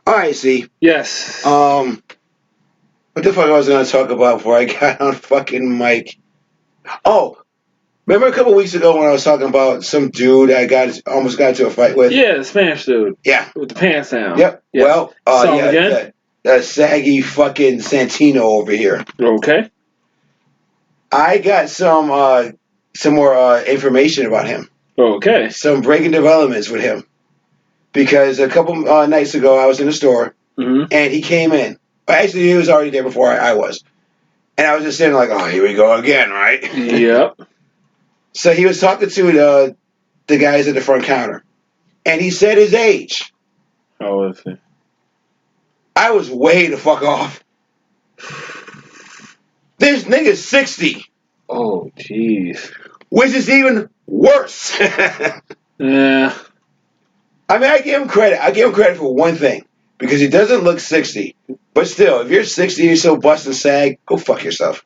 All right, see. Yes. What the fuck I was gonna talk about before I got on fucking mic? Oh, remember a couple weeks ago when I was talking about some dude I almost got into a fight with? Yeah, the Spanish dude. Yeah. With the pants down. Yep. Yeah. Well, Saw him again? the saggy fucking Santino over here. Okay. I got some more information about him. Okay. Some breaking developments with him. Because a couple nights ago I was in the store and he came in. Actually, he was already there before I was. And I was just sitting like, oh, here we go again, right? Yep. So he was talking to the guys at the front counter. And he said his age. How old is he? I was way the fuck off. This nigga's 60. Oh, jeez. Which is even worse. Yeah. I mean, I give him credit. I give him credit for one thing. Because he doesn't look 60. But still, if you're 60 and you're so bust and sag, go fuck yourself.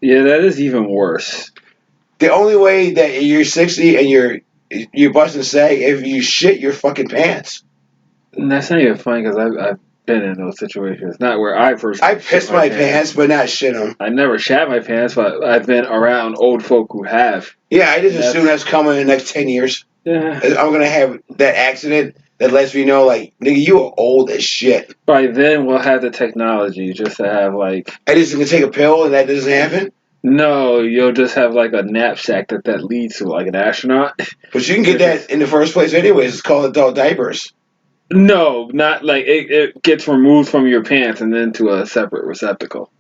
Yeah, that is even worse. The only way that you're 60 and you're busting sag if you shit your fucking pants. And that's not even funny because I've been in those situations. Not where I personally I pissed my pants, but not shit them. I never shat my pants, but I've been around old folk who have. Yeah, I just assume that's coming in the next 10 years. Yeah. I'm going to have that accident that lets me know, like, nigga, you are old as shit. By then, we'll have the technology just to have, like... I just can take a pill and that doesn't happen? No, you'll just have, like, a knapsack that leads to, like, an astronaut. But you can get that in the first place anyways. It's called adult diapers. No, not, like, it gets removed from your pants and then to a separate receptacle.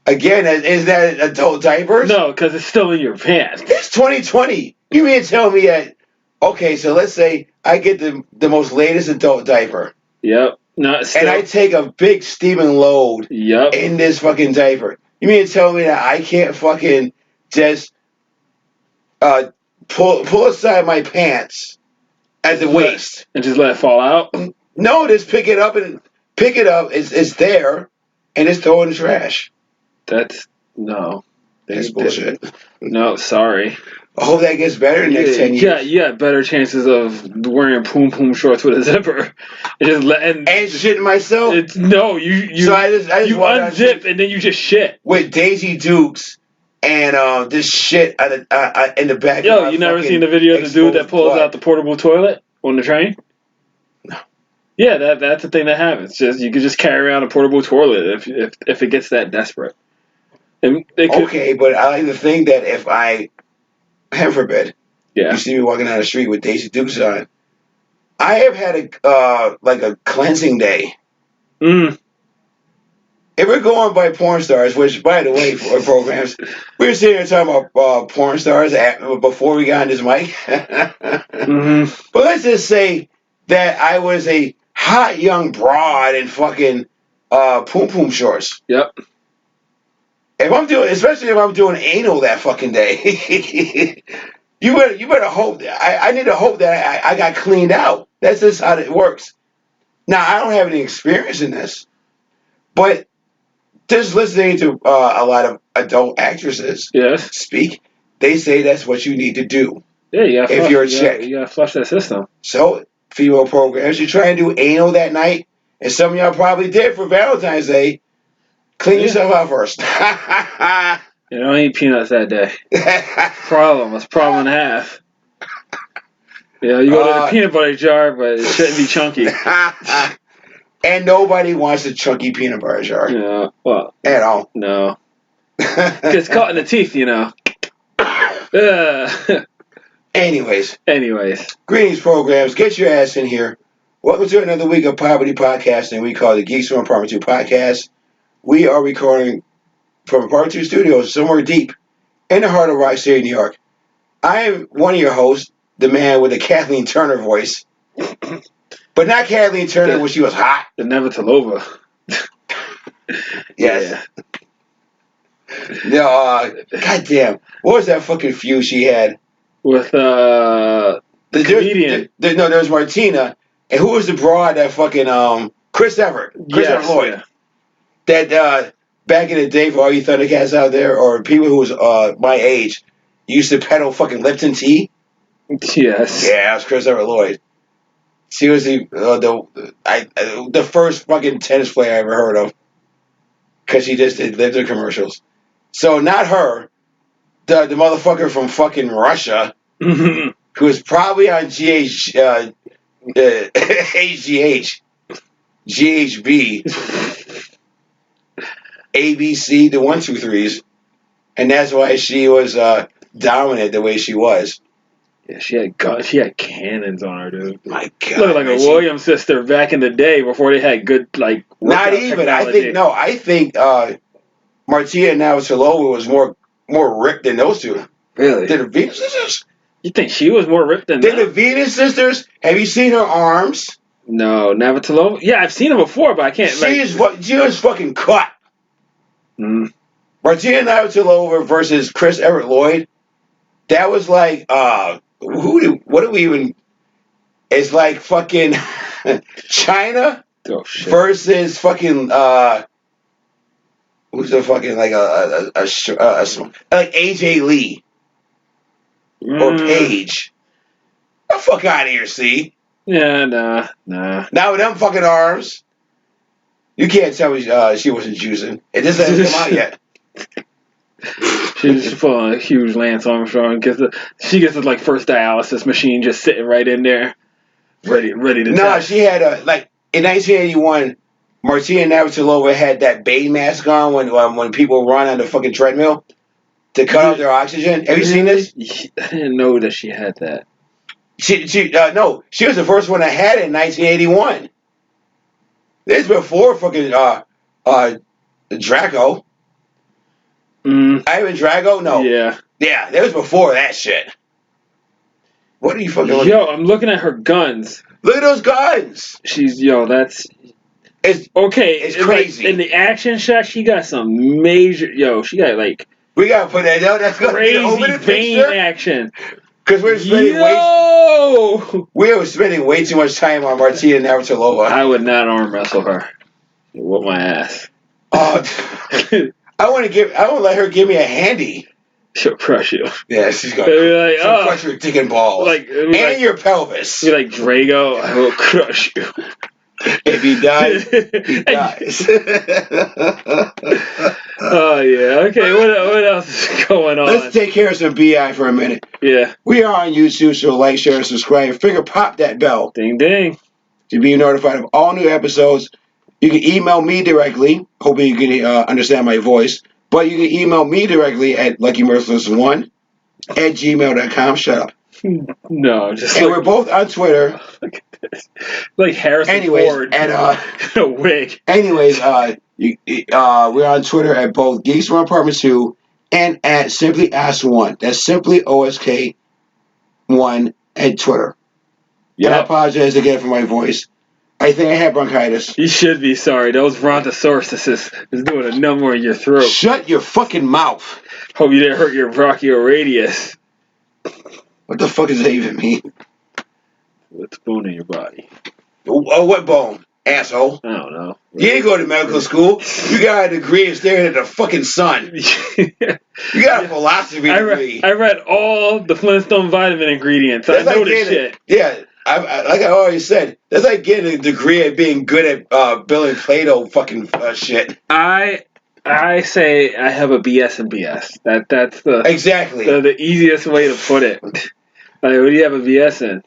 Again, is that adult diapers? No, because it's still in your pants. It's 2020. You mean to tell me that... Okay, so let's say I get the most latest adult diaper. Yep. And I take a big steaming load in this fucking diaper. You mean to tell me that I can't fucking just pull aside my pants at the waist and just let it fall out? No, just pick it up. It's there, and just throw it in the trash. That's bullshit. No, sorry. I hope that gets better in the next 10 years. Yeah, you got better chances of wearing poom shorts with a zipper. And shitting myself. You unzip and then you just shit with Daisy Dukes and this shit in the back. Yo, you never seen the video of the dude that pulls out the portable toilet on the train? No. Yeah, that's the thing that happens. Just you could just carry around a portable toilet if it gets that desperate. Okay, but I like to think that if I, heaven forbid, you see me walking down the street with Daisy Dukes on, I have had a cleansing day. If we're going by porn stars, which by the way, for programs, we were sitting here talking about porn stars before we got on this mic. But let's just say that I was a hot young broad in fucking poom shorts. Yep. Especially if I'm doing anal that fucking day, you better hope that I need to hope that I got cleaned out. That's just how it works. Now I don't have any experience in this, but just listening to a lot of adult actresses speak, they say that's what you need to do. Yeah, if you're a chick, you gotta flush that system. So female programs, you try and do anal that night, and some of y'all probably did for Valentine's Day. Clean yourself out first. You don't eat peanuts that day. Problem and a half. Yeah, you go to the peanut butter jar, but it shouldn't be chunky. And nobody wants a chunky peanut butter jar. Yeah, well, at all. No. Gets caught in the teeth, you know. Anyways. Greetings, programs. Get your ass in here. Welcome to another week of Poverty Podcasting. We call the Geeks From Apt 2 podcast. We are recording from Apartment 2 Studios, somewhere deep in the heart of Rock City, New York. I am one of your hosts, the man with the Kathleen Turner voice. But not Kathleen Turner when she was hot. The Nevitalova. Yes. No, goddamn. What was that fucking feud she had? With the comedian. There was Martina. And who was the broad that fucking, Chris Everett. Everett Lloyd. Yeah. That, back in the day, for all you Thundercats out there, or people who was my age, used to peddle fucking Lipton tea. Yes. Yeah, it was Chris Everett Lloyd. She was the first fucking tennis player I ever heard of. Because she just lived in commercials. So not her. The motherfucker from fucking Russia. Who was probably on HGH. GHB. ABC, the 1, 2, 3s. And that's why she was dominant the way she was. Yeah, she had cannons on her, dude. My God. Looked like a Williams sister back in the day before they had good, like, not even. Technology. I think Martina Navratilova was more ripped than those two. Really? Than the Venus sisters? You think she was more ripped than the Venus sisters? Have you seen her arms? No, Navratilova? Yeah, I've seen her before, but I can't, she was fucking cut. Mm. Martina Navratilova versus Chris Everett Lloyd. That was like, what do we even... It's like fucking China versus fucking... who's the fucking, like, like AJ Lee. Or Paige. Get the fuck out of here, see? Yeah, nah. Now with them fucking arms, you can't tell me she wasn't juicing. It just hasn't come out yet. She's full on a huge Lance Armstrong. She gets like first dialysis machine just sitting right in there, ready to. No, she had in 1981, Martina Navratilova had that Bay mask on when people run on the fucking treadmill to cut off their oxygen. Have you seen this? I didn't know that she had that. No, she was the first one that had it in 1981. This is before fucking Draco. Ivan Drago? No. Yeah. Yeah, that was before that shit. What are you fucking looking at? I'm looking at her guns. Look at those guns. That's... It's crazy. Like, in the action shot, she got some major... she got like... We gotta put that down. That's crazy vein action. Because we're spending way too much time on Martina Navratilova. I would not arm wrestle her. Whoop my ass. I won't let her give me a handy. She'll crush you. Yeah, she'll crush your dick and balls. And your pelvis. You're like, Drago, I will crush you. If he dies, he dies. Oh, yeah. Okay, what else is going on? Let's take care of some BI for a minute. Yeah. We are on YouTube, so like, share, and subscribe. Figure pop that bell. Ding, ding. To be notified of all new episodes. You can email me directly. Hoping you can understand my voice. But you can email me directly at luckymerciless1@gmail.com. Shut up. No, just. And we're both on Twitter. Look at this. Like Harrison Ford. And a wig. Anyways, we're on Twitter at both Geeks From Apartment 2 and at Simply Ask1. That's Simply OSK1 at Twitter. Yeah. And I apologize again for my voice. I think I have bronchitis. You should be sorry. Those brontosauruses is doing a number in your throat. Shut your fucking mouth. Hope you didn't hurt your bronchial radius. What the fuck does that even mean? What's bone in your body? Oh, what bone? Asshole. I don't know. You didn't go to medical school. You got a degree in staring at the fucking sun. You got a philosophy degree. I read all the Flintstone vitamin ingredients. I know this shit. Yeah. Like I already said, that's like getting a degree at being good at building Play-Doh fucking shit. I say I have a BS in BS. That's the exactly the easiest way to put it. Like, what do you have a BS in?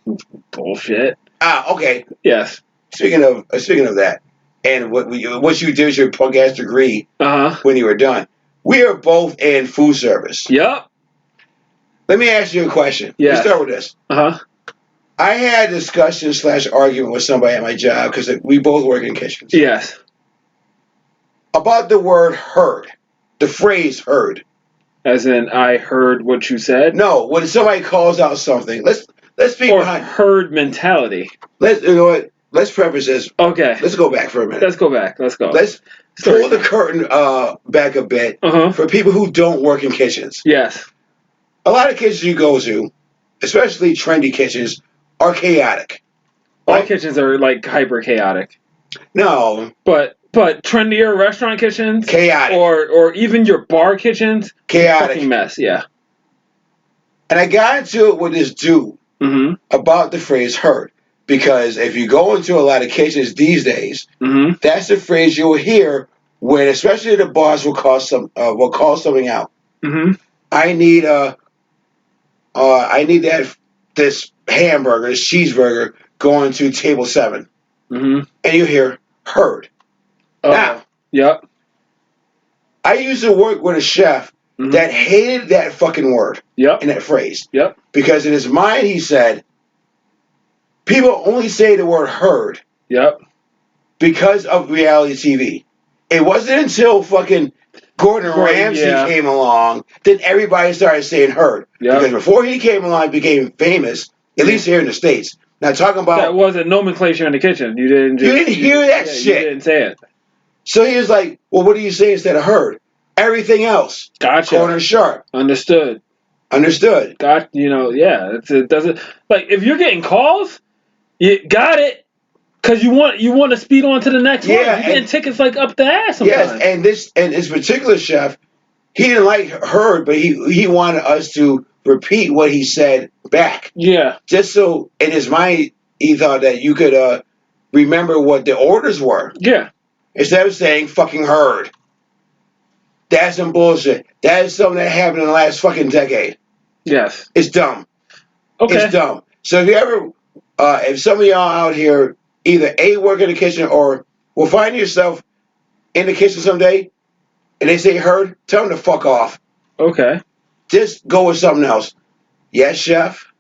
Bullshit. Okay. Yes. Speaking of that, and what you did with your punk ass degree when you were done, we are both in food service. Yep. Let me ask you a question. Yeah. Let's start with this. I had a discussion / argument with somebody at my job because we both work in kitchens. Yes. About the word heard, the phrase heard. As in, I heard what you said? No, when somebody calls out something, let's speak behind herd mentality. You know what? Let's preface this. Okay. Let's go back for a minute. Let's go back. Let's go. Let's pull the curtain back a bit for people who don't work in kitchens. Yes. A lot of kitchens you go to, especially trendy kitchens, are chaotic. All kitchens are like hyper chaotic. No. But trendier restaurant kitchens, chaotic, or even your bar kitchens, chaotic, fucking mess. Yeah. And I got into it with this dude about the phrase heard. Because if you go into a lot of kitchens these days, Mm-hmm. that's the phrase you'll hear when, especially the boss will call something out. Mm-hmm. I need this hamburger, this cheeseburger going to table 7. Mm-hmm. And you hear heard. Now, yep. I used to work with a chef that hated that fucking word and that phrase. Yep. Because in his mind, he said, people only say the word heard. Yep. Because of reality TV. It wasn't until fucking Gordon Ramsay came along that everybody started saying heard. Yep. Because before he came along, became famous, at least here in the States. Now talking about that wasn't nomenclature in the kitchen. You didn't hear that shit. You didn't say it. So he was like, well, what do you say instead of heard? Everything else. Gotcha. Corner sharp. Understood. Got it doesn't like if you're getting calls, you got it. Cause you want to speed on to the next one. You're getting tickets like up the ass sometimes. Yes, and this particular chef, he didn't like heard, but he wanted us to repeat what he said back. Yeah. Just so in his mind he thought that you could remember what the orders were. Yeah. Instead of saying fucking heard. That's some bullshit. That is something that happened in the last fucking decade. Yes. It's dumb. Okay. It's dumb. So if you ever, if some of y'all out here either A, work in the kitchen or will find yourself in the kitchen someday and they say heard, tell them to fuck off. Okay. Just go with something else. Yes, chef.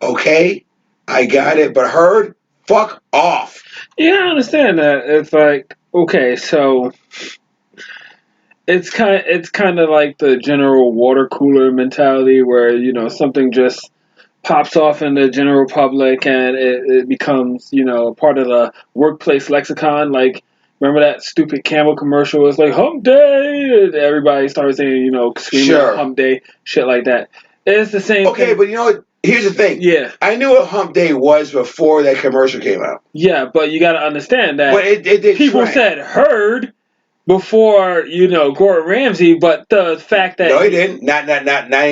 Okay. I got it. But heard, fuck off. Yeah, I understand that. It's like, okay, so it's kind of like the general water cooler mentality where, something just pops off in the general public and it becomes, part of the workplace lexicon. Like, remember that stupid Camel commercial? It's like hump day, and everybody starts saying, screaming out hump day, shit like that. It's the same thing. Okay, but you know what? Here's the thing. Yeah. I knew what hump day was before that commercial came out. Yeah, but you got to understand that but it people said heard before, Gordon Ramsay, but the fact that... No, he didn't. Not in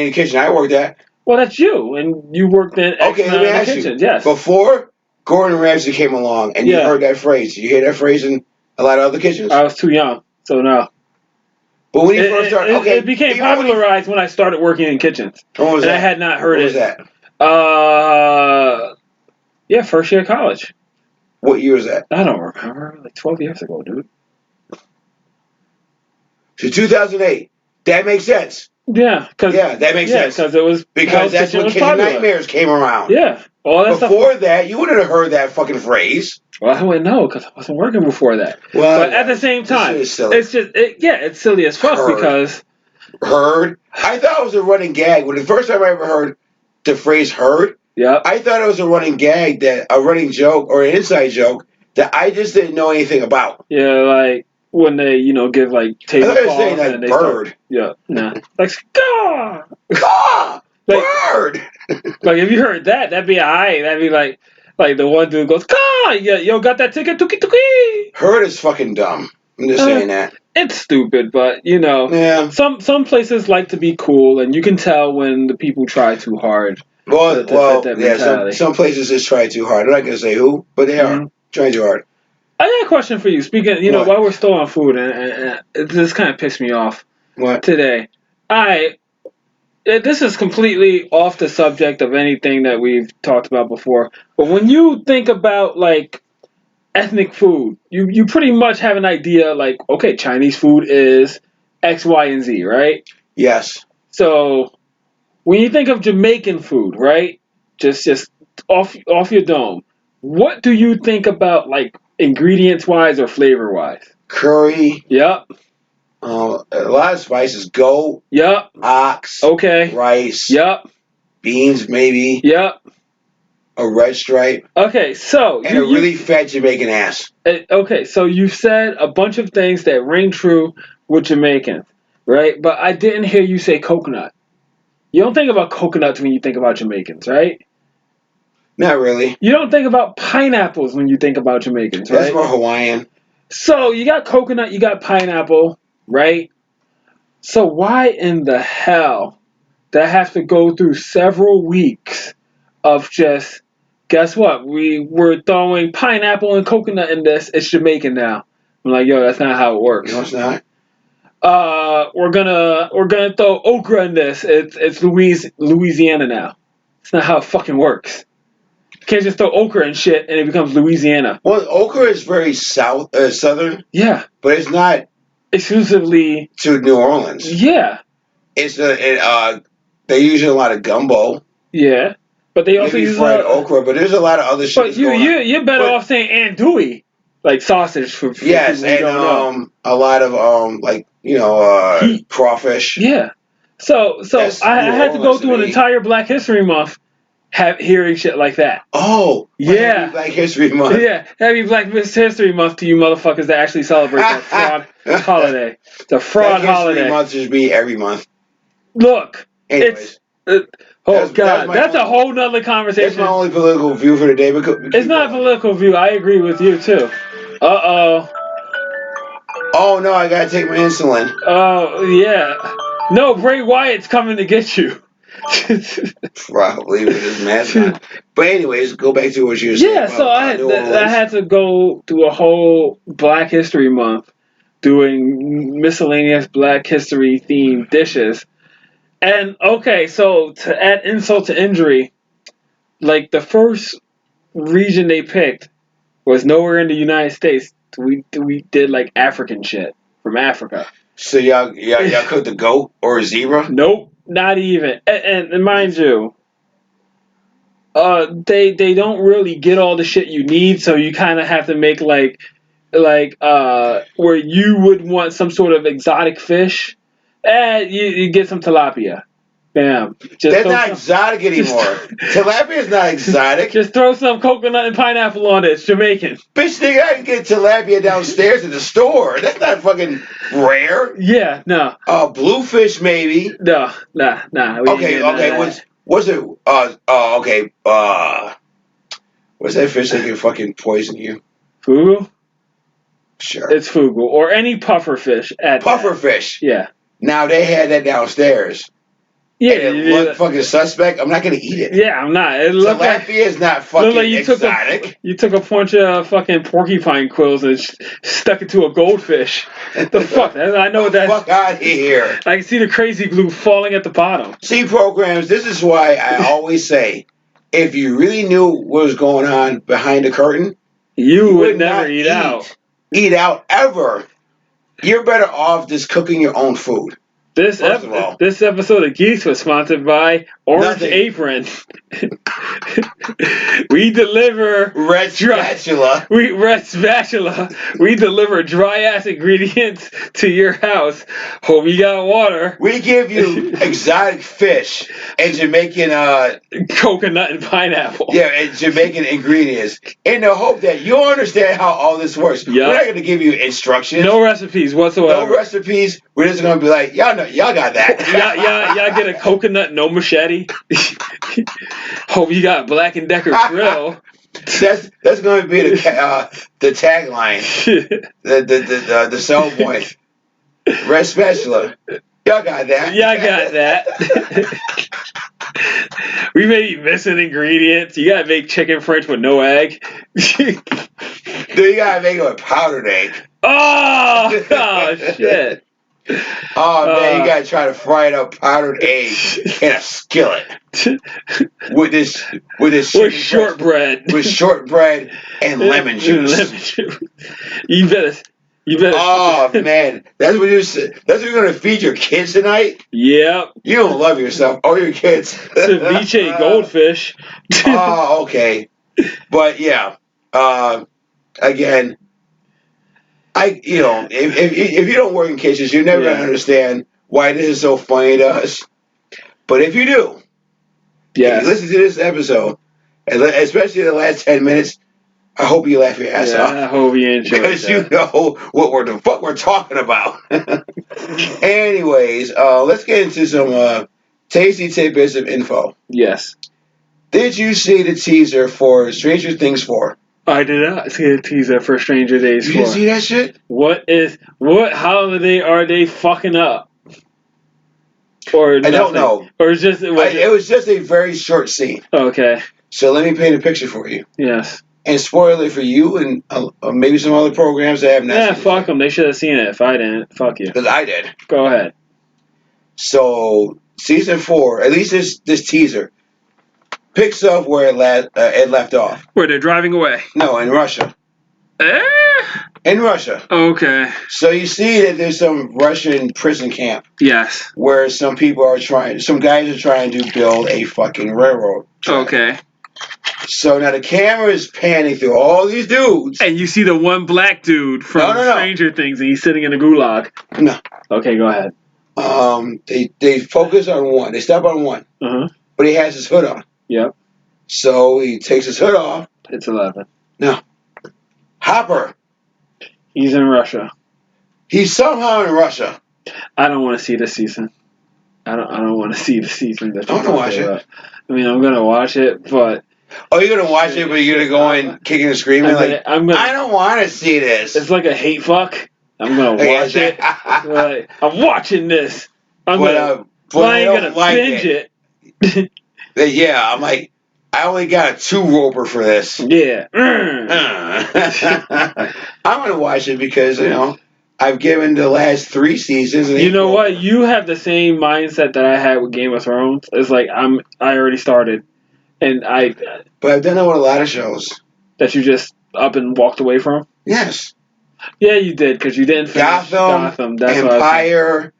the kitchen I worked at. Well, that's you, and you worked in X let me ask kitchens, you. yes. Before Gordon Ramsay came along and you heard that phrase, did you hear that phrase in a lot of other kitchens? I was too young, so no. But when you first started... it became popularized when I started working in kitchens. When was that? And I had not heard it. What was that? First year of college. What year was that? I don't remember. Like 12 years ago, dude. So 2008. That makes sense. Yeah, that makes sense. Because that's when Kitchen Nightmares came around. Yeah. Before that, you wouldn't have heard that fucking phrase. Well, I wouldn't know because I wasn't working before that. Well, but at the same time, it's silly. It's silly as fuck because... Heard? I thought it was a running gag. When the first time I ever heard the phrase heard, I thought it was a running gag, a running joke or an inside joke that I just didn't know anything about. Yeah, like... when they, give like table calls saying, like, and they bird. Like Scaw! Bird! Like if you heard that, that'd be alright. That'd be like the one dude goes, Scaw! Yo, got that ticket? Tuki tuki! Heard is fucking dumb. I'm just saying that. It's stupid, but some places like to be cool, and you can tell when the people try too hard. Some places just try too hard. I'm not gonna say who, but they are trying too hard. I got a question for you. Speaking, while we're still on food, and this kind of pissed me off today. This is completely off the subject of anything that we've talked about before. But when you think about like ethnic food, you pretty much have an idea. Like, okay, Chinese food is X, Y, and Z, right? Yes. So when you think of Jamaican food, right? Just off your dome. What do you think about like ingredients wise or flavor wise? Curry. Yep. A lot of spices. Goat. Yep. Ox. Okay. Rice. Yep. Beans, maybe. Yep. A red stripe. Okay, so... And a really fat Jamaican ass. Okay, so you've said a bunch of things that ring true with Jamaicans, right? But I didn't hear you say coconut. You don't think about coconuts when you think about Jamaicans, right? Not really. You don't think about pineapples when you think about Jamaicans, right? That's more Hawaiian. So you got coconut, you got pineapple, right? So why in the hell did I have to go through several weeks of just Guess what? We're throwing pineapple and coconut in this. It's Jamaican now. I'm like, yo, that's not how it works. No, it's not. We're gonna throw okra in this. It's Louisiana now. It's not how it fucking works. You can't just throw okra and shit and it becomes Louisiana. Well, okra is very southern. Yeah. But it's not exclusively to New Orleans. Yeah. It's they use a lot of gumbo. Yeah. But they also use fried okra, but there's a lot of other shit. But you're better off saying andouille, like sausage for yes, people who don't know. A lot of crawfish. Yeah. So I had to go through an entire Black History Month hearing shit like that. Oh, yeah. Happy Black History Month. Yeah, happy Black History Month to you motherfuckers that actually celebrate that fraud holiday. It's a fraud Black holiday. History Month should be every month. Look, anyways. That's a whole nother conversation. That's my only political view for the day. It's not a political view. I agree with you, too. Uh-oh. Oh, no, I gotta take my insulin. Oh, yeah. No, Bray Wyatt's coming to get you. Probably with his mask on. But anyways, go back to what you were saying. Yeah, so I had to go through a whole Black History Month doing miscellaneous Black History themed dishes. And okay, so to add insult to injury, like the first region they picked was nowhere in the United States. We did like African shit from Africa. So y'all cooked a goat or a zebra? Nope, not even. And mind you, they don't really get all the shit you need, so you kind of have to make like where you would want some sort of exotic fish. You get some tilapia. Bam. That's not exotic anymore. Tilapia is not exotic. Just throw some coconut and pineapple on it. It's Jamaican. Bitch, nigga, I can get tilapia downstairs at the store. That's not fucking rare. Yeah, no. Bluefish maybe. No, nah. Okay. What's it? Okay. What's that fish that can fucking poison you? Fugu? Sure. It's fugu. Or any puffer fish. Puffer fish. Yeah. Now they had that downstairs. Yeah, and it looked fucking suspect. I'm not gonna eat it. Yeah, I'm not. Tilapia is not fucking exotic. You took a bunch of fucking porcupine quills and stuck it to a goldfish. The fuck? I know that. Fuck out of here. I can see the crazy glue falling at the bottom. See, programs. This is why I always say, if you really knew what was going on behind the curtain, you would never eat out. Eat out ever. You're better off just cooking your own food. This episode of Geeks was sponsored by Orange Apron. We deliver Red Spatula. We deliver dry ass ingredients to your house. Hope you got water. We give you exotic fish and Jamaican coconut and pineapple. Yeah, and Jamaican ingredients in the hope that you'll understand how all this works. Yep. We're not going to give you instructions. No recipes whatsoever. No recipes. We're just going to be like, y'all got that. y'all get a coconut, no machete. Hope you got Black & Decker grill. That's going to be the tagline. the sell point. Red Spatula. Y'all got that. Y'all got that. We may be missing ingredients. You gotta make chicken French with no egg. Dude, you gotta make it with powdered egg. Oh shit. Oh man, you gotta try to fry it up powdered egg in a skillet with shortbread and lemon juice. You better. Oh man, that's what you're gonna feed your kids tonight. Yep. You don't love yourself or your kids. Ceviche goldfish. Oh, okay. But yeah, again. If you don't work in kitchens, you're never gonna understand why this is so funny to us. But if you do, if you listen to this episode, and especially the last 10 minutes, I hope you laugh your ass off. I hope you enjoy it. Because you know what the fuck we're talking about. Anyways, let's get into some tasty tidbits of info. Yes. Did you see the teaser for Stranger Things 4? I did not see a teaser for Stranger Days 4. You didn't see that shit? What holiday are they fucking up? Or I don't know. Or just it was just a very short scene. Okay. So let me paint a picture for you. Yes. And spoil it for you and maybe some other programs that have not seen it. Yeah, fuck them. They should have seen it if I didn't. Fuck you. Because I did. Go ahead. So season 4, at least this teaser, picks up where it left off. Where they're driving away? No, in Russia. In Russia. Okay. So you see that there's some Russian prison camp. Yes. Where some guys are trying to build a fucking railroad track. Okay. So now the camera is panning through all these dudes. And you see the one black dude from Stranger Things, and he's sitting in a gulag. No. Okay, go ahead. They focus on one. They stop on one. Uh-huh. But he has his hood on. Yep. So he takes his hood off. It's 11. No. Hopper. He's in Russia. He's somehow in Russia. I don't want to see this season. I don't want to see the season that you're talking about. I want to watch it. I mean, I'm gonna watch it, but. Oh, you're gonna watch it, but you're gonna go in kicking and screaming I don't want to see this. It's like a hate fuck. I'm gonna watch it. Like, I'm watching this. I ain't gonna binge it. Yeah, I'm like, I only got a 2-roper for this. Yeah. I'm gonna watch it because I've given the last 3 seasons. You know what? You have the same mindset that I had with Game of Thrones. It's like I already started, and But I've done that with a lot of shows. That you just up and walked away from. Yes. Yeah, you did because you didn't finish Gotham. That's Empire,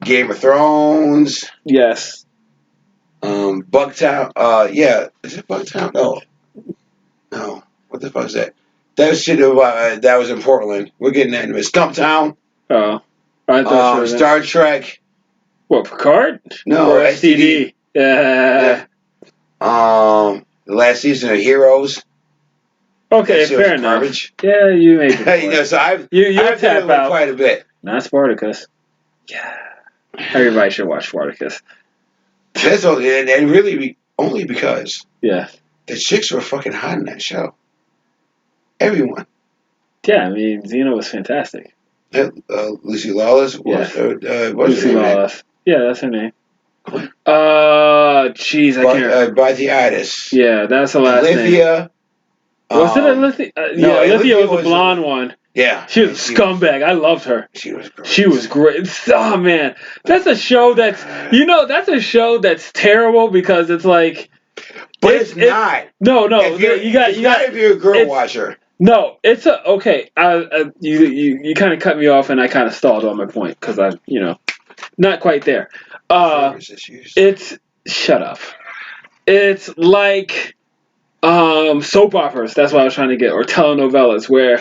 Game of Thrones. Yes. Bugtown. Yeah. Is it Bugtown? No. What the fuck is that? That shit that was in Portland. We're getting that into it. Stumptown. Oh. I thought Star Trek. What, Picard? No, or STD. Yeah. The last season of Heroes. Okay, fair enough. Garbage. Yeah, you made it. So I've tap out quite a bit. Not Spartacus. Yeah. Everybody should watch Spartacus. That's all, and really only because the chicks were fucking hot in that show. Everyone. Yeah, I mean, Xena was fantastic. Lucy Lawless was. Lucy Lawless. Yeah, that's her name. Jeez, I can't. Barthiatis. Yeah, that's the last name. Olivia. Was it Olivia? No, Olivia was the blonde one. Yeah. She was a scumbag. I loved her. She was great. She was great. Oh, man. That's a show that's terrible because it's like. But it's not. No. You got to be a girl watcher. No, it's okay. You kind of cut me off and I kind of stalled on my point because not quite there. Shut up. It's like soap operas. That's what I was trying to get, or telenovelas, where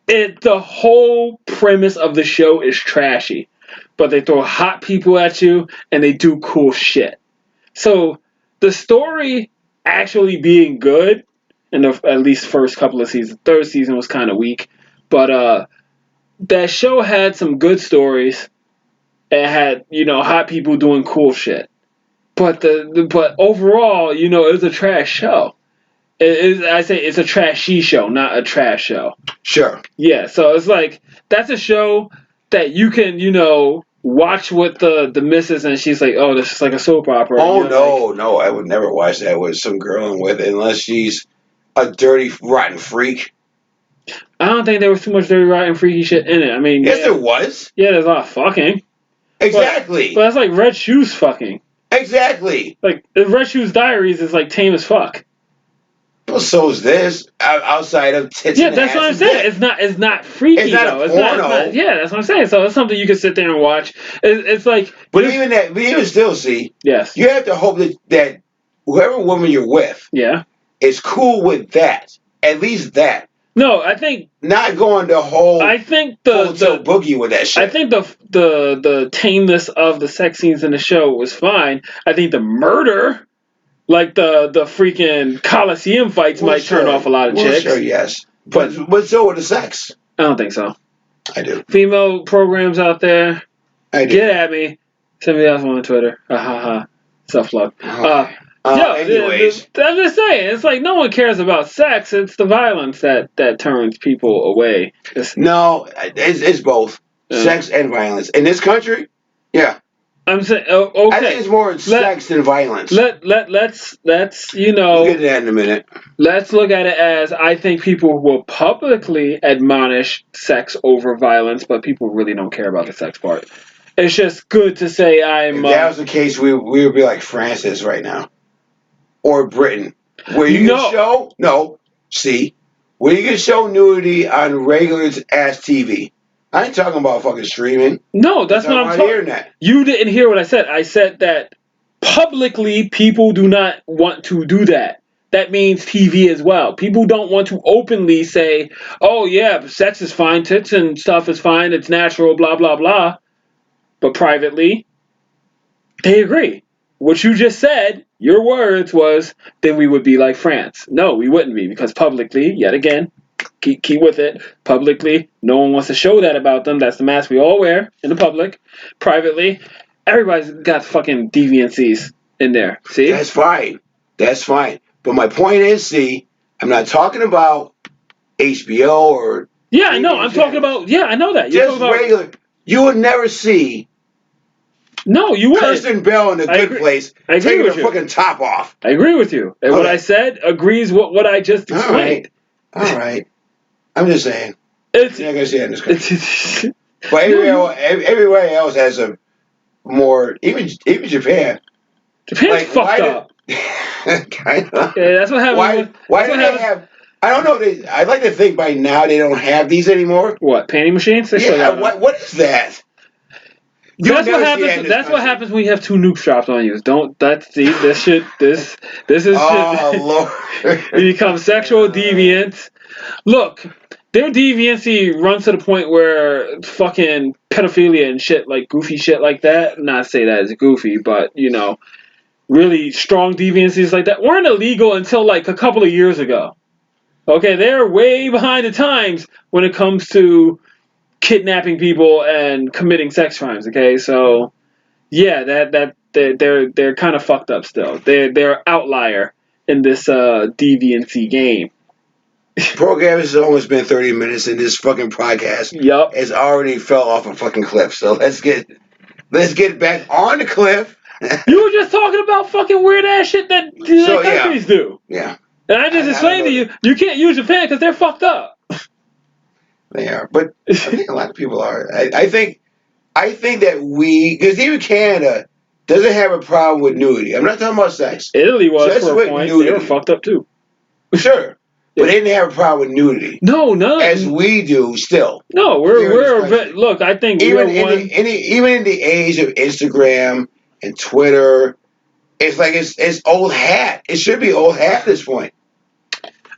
the whole premise of the show is trashy, but they throw hot people at you and they do cool shit. So the story actually being good in the at least first couple of seasons. Third season was kind of weak, but that show had some good stories. It had hot people doing cool shit, but overall it was a trash show. I say it's a trashy show, not a trash show. Sure. Yeah, so it's like that's a show that you can watch with the missus, and she's like, oh, this is like a soap opera. Oh no, I would never watch that with some girl I'm with unless she's a dirty, rotten freak. I don't think there was too much dirty, rotten, freaky shit in it. I mean, yes, there was. Yeah, there's a lot of fucking. Exactly. But that's like Red Shoes fucking. Exactly. Like Red Shoes Diaries is like tame as fuck. Well, so is this outside of tits. Yeah, that's what I'm saying. It's not freaky. It's not though. A porno. Yeah, that's what I'm saying. So it's something you can sit there and watch. It's like. But even still, see. Yes. You have to hope that whoever woman you're with. Yeah. Is cool with that. At least that. No, I think not going the whole. I think the boogie with that shit. I think the tameness of the sex scenes in the show was fine. I think the murder, like the freaking Coliseum fights, might turn off a lot of chicks. Sure, yes, but so with the sex. I don't think so. I do. Female programs out there, get at me. Send me off on Twitter. Ha ha ha. Self love. Okay. Anyways. I'm just saying, it's like no one cares about sex. It's the violence that turns people away. It's both sex and violence in this country. Yeah, I'm saying, okay. I think it's more sex than violence. Let's We'll get to that in a minute. Let's look at it as I think people will publicly admonish sex over violence, but people really don't care about the sex part. It's just good to say I'm. If that was the case, we would be like Francis right now, or Britain, where you can show where you can show nudity on regular ass TV. I ain't talking about fucking streaming. No, that's what I'm talking about. You didn't hear what I said. I said that publicly people do not want to do that. That means TV as well. People don't want to openly say, oh yeah, sex is fine, tits and stuff is fine, it's natural, blah, blah, blah. But privately, they agree. What you just said, your words was, then we would be like France. No, we wouldn't be, because publicly, yet again, keep with it, publicly, no one wants to show that about them. That's the mask we all wear in the public. Privately, everybody's got fucking deviancies in there. See? That's fine. But my point is, I'm not talking about HBO or... Yeah, I know. I'm talking about... Yeah, I know that. You're just regular... You would never see... No, you wouldn't. Kristen Bell in The Good Place taking her fucking top off. I agree with you. And what I said agrees with what I just explained. All right. I'm just saying. You're not going to see that in this country. But everywhere else has a more... Even Japan. Japan's fucked up. Kind of. Yeah, that's what happened. Why do they have... I don't know. I'd like to think by now they don't have these anymore. What, panty machines? Yeah, what is that? That's what happens. That's what happens when you have two nuke straps on you. This shit. This is oh, shit. Lord. You become sexual deviant. Look, their deviancy runs to the point where fucking pedophilia and shit, like goofy shit like that. Not say that is goofy, but really strong deviancies like that weren't illegal until like a couple of years ago. Okay, they're way behind the times when it comes to kidnapping people and committing sex crimes. Okay, so yeah, they're kind of fucked up still. They're an outlier in this deviancy game. Program has almost been 30 minutes, and this fucking podcast has already fell off a fucking cliff. So let's get back on the cliff. You were just talking about fucking weird ass shit that countries do. Yeah. And I just explained to you, you can't use Japan because they're fucked up. They are, but I think a lot of people are. I think that because even Canada doesn't have a problem with nudity. I'm not talking about sex. Italy was for a point. Nudity. They were fucked up too. Sure, but they didn't have a problem with nudity. No, as we do still. No, we're look. I think even in the age of Instagram and Twitter, it's like it's old hat. It should be old hat at this point.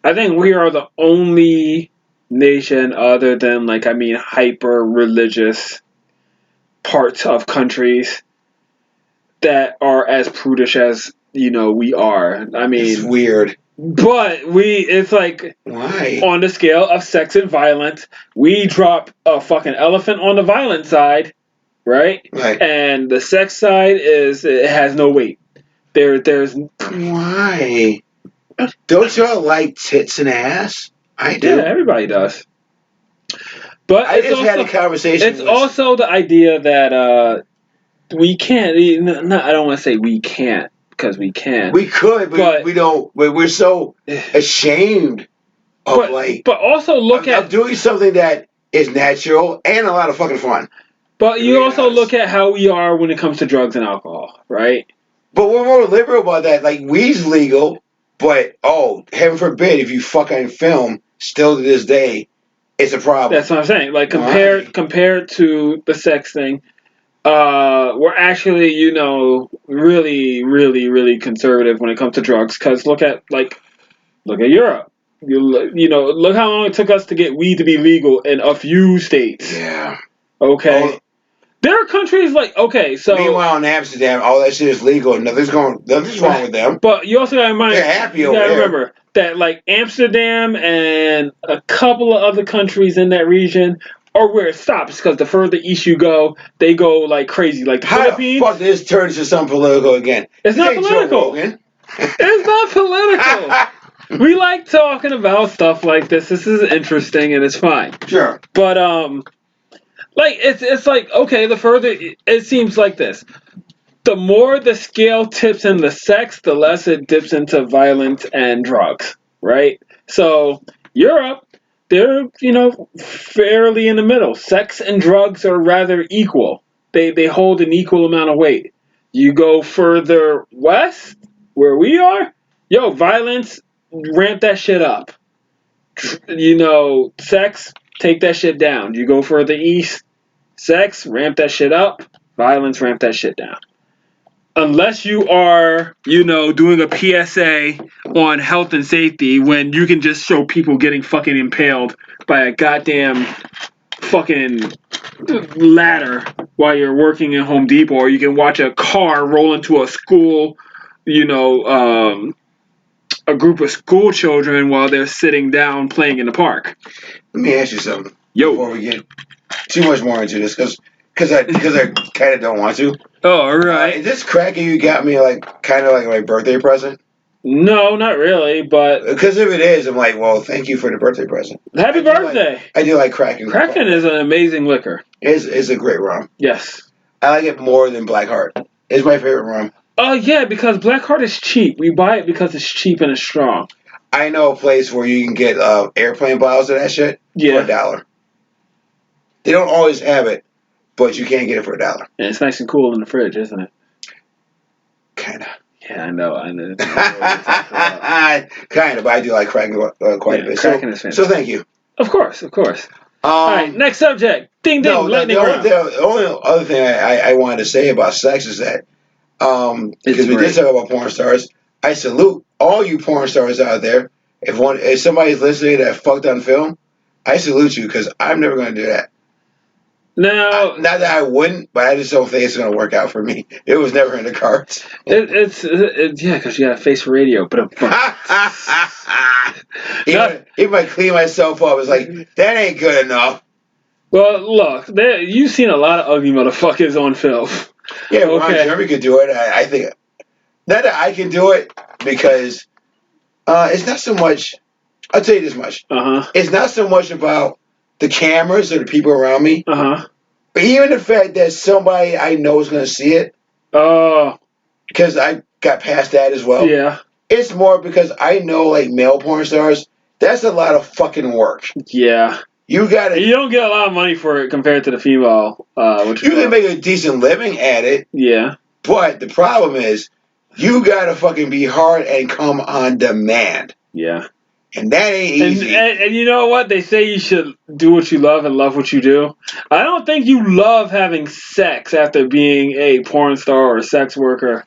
I think we are the only nation other than hyper religious parts of countries that are as prudish as we are. I mean, it's weird, but it's like why on the scale of sex and violence, we drop a fucking elephant on the violent side, right? And the sex side it has no weight. There's why. Don't y'all like tits and ass? I do. Yeah, everybody does. But I just had a conversation. It's also the idea that we can't. I don't want to say we can't because we can. We could, but we don't. But we're so ashamed of But also look at doing something that is natural and a lot of fucking fun. But you also look at how we are when it comes to drugs and alcohol, right? But we're more liberal about that. Like weed's legal. But, heaven forbid, if you fuck on film, still to this day, it's a problem. That's what I'm saying. Like, compared to the sex thing, we're actually, really, really, really conservative when it comes to drugs. Because look at Europe. Look how long it took us to get weed to be legal in a few states. Yeah. Okay. There are countries so... Meanwhile, in Amsterdam, all that shit is legal and nothing's wrong with them. But you also gotta mind... They're happy over there. You gotta remember that, Amsterdam and a couple of other countries in that region are where it stops, because the further east you go, they go, crazy. Like, the Philippines... How the fuck this turns to something political again? It's not political. It's not political. We like talking about stuff like this. This is interesting and it's fine. Sure. But, it's like, okay, the further, it seems like this. the more the scale tips into sex, the less it dips into violence and drugs, right? So Europe, they're fairly in the middle. Sex and drugs are rather equal. They hold an equal amount of weight. You go further west, where we are, violence, ramp that shit up. Sex, take that shit down. You go further east, sex, ramp that shit up. Violence, ramp that shit down. Unless you are, doing a PSA on health and safety when you can just show people getting fucking impaled by a goddamn fucking ladder while you're working in Home Depot, or you can watch a car roll into a school, a group of school children while they're sitting down playing in the park. Let me ask you something before we get too much more into this, because I kind of don't want to. Oh, all right. Is this cracking you got me kind of like my birthday present? No, not really, but because if it is, I'm like, well, thank you for the birthday present. Happy birthday! I do like Kraken. Kraken is an amazing liquor. It's a great rum. Yes. I like it more than Blackheart. It's my favorite rum. Oh, yeah, because Blackheart is cheap. We buy it because it's cheap and it's strong. I know a place where you can get airplane bottles of that shit for $1. They don't always have it, but you can get it for $1. And it's nice and cool in the fridge, isn't it? Kind of. Yeah, I know. Kind of, but I do like Kraken quite a bit. Kraken is fantastic. So thank you. Of course. All right, next subject. Ding, ding, lightning round. The only other thing I wanted to say about sex is that, because we did talk about porn stars, I salute all you porn stars out there. If somebody's listening that fucked on film, I salute you, because I'm never going to do that. Now, not that I wouldn't, but I just don't think it's going to work out for me. It was never in the cards. It's because you got a face for radio. But if I clean myself up, it's like, that ain't good enough. Well, look, you've seen a lot of ugly motherfuckers on film. Yeah, Ron Jeremy could do it. I think not that I can do it, because it's not so much. I'll tell you this much. It's not so much about the cameras or the people around me. But even the fact that somebody I know is going to see it. Because I got past that as well. Yeah. It's more because I know, male porn stars, that's a lot of fucking work. Yeah. You don't get a lot of money for it compared to the female. You can make a decent living at it. Yeah. But the problem is, you got to fucking be hard and come on demand. Yeah. And that ain't easy. And you know what? They say you should do what you love and love what you do. I don't think you love having sex after being a porn star or a sex worker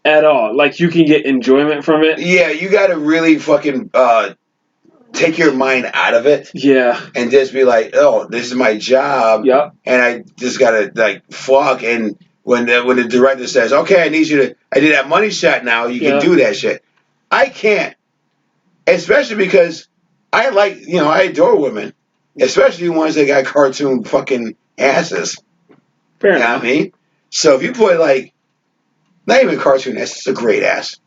at all. You can get enjoyment from it. Yeah, you got to really fucking take your mind out of it. Yeah. And just be like, oh, this is my job. Yep. And I just got to, fuck. And when the director says, okay, I need you to, I did that money shot now, you can do that shit. I can't. Especially because I I adore women. Especially ones that got cartoon fucking asses. Fair enough. You know what I mean? So if you put, not even cartoon ass, it's a great ass.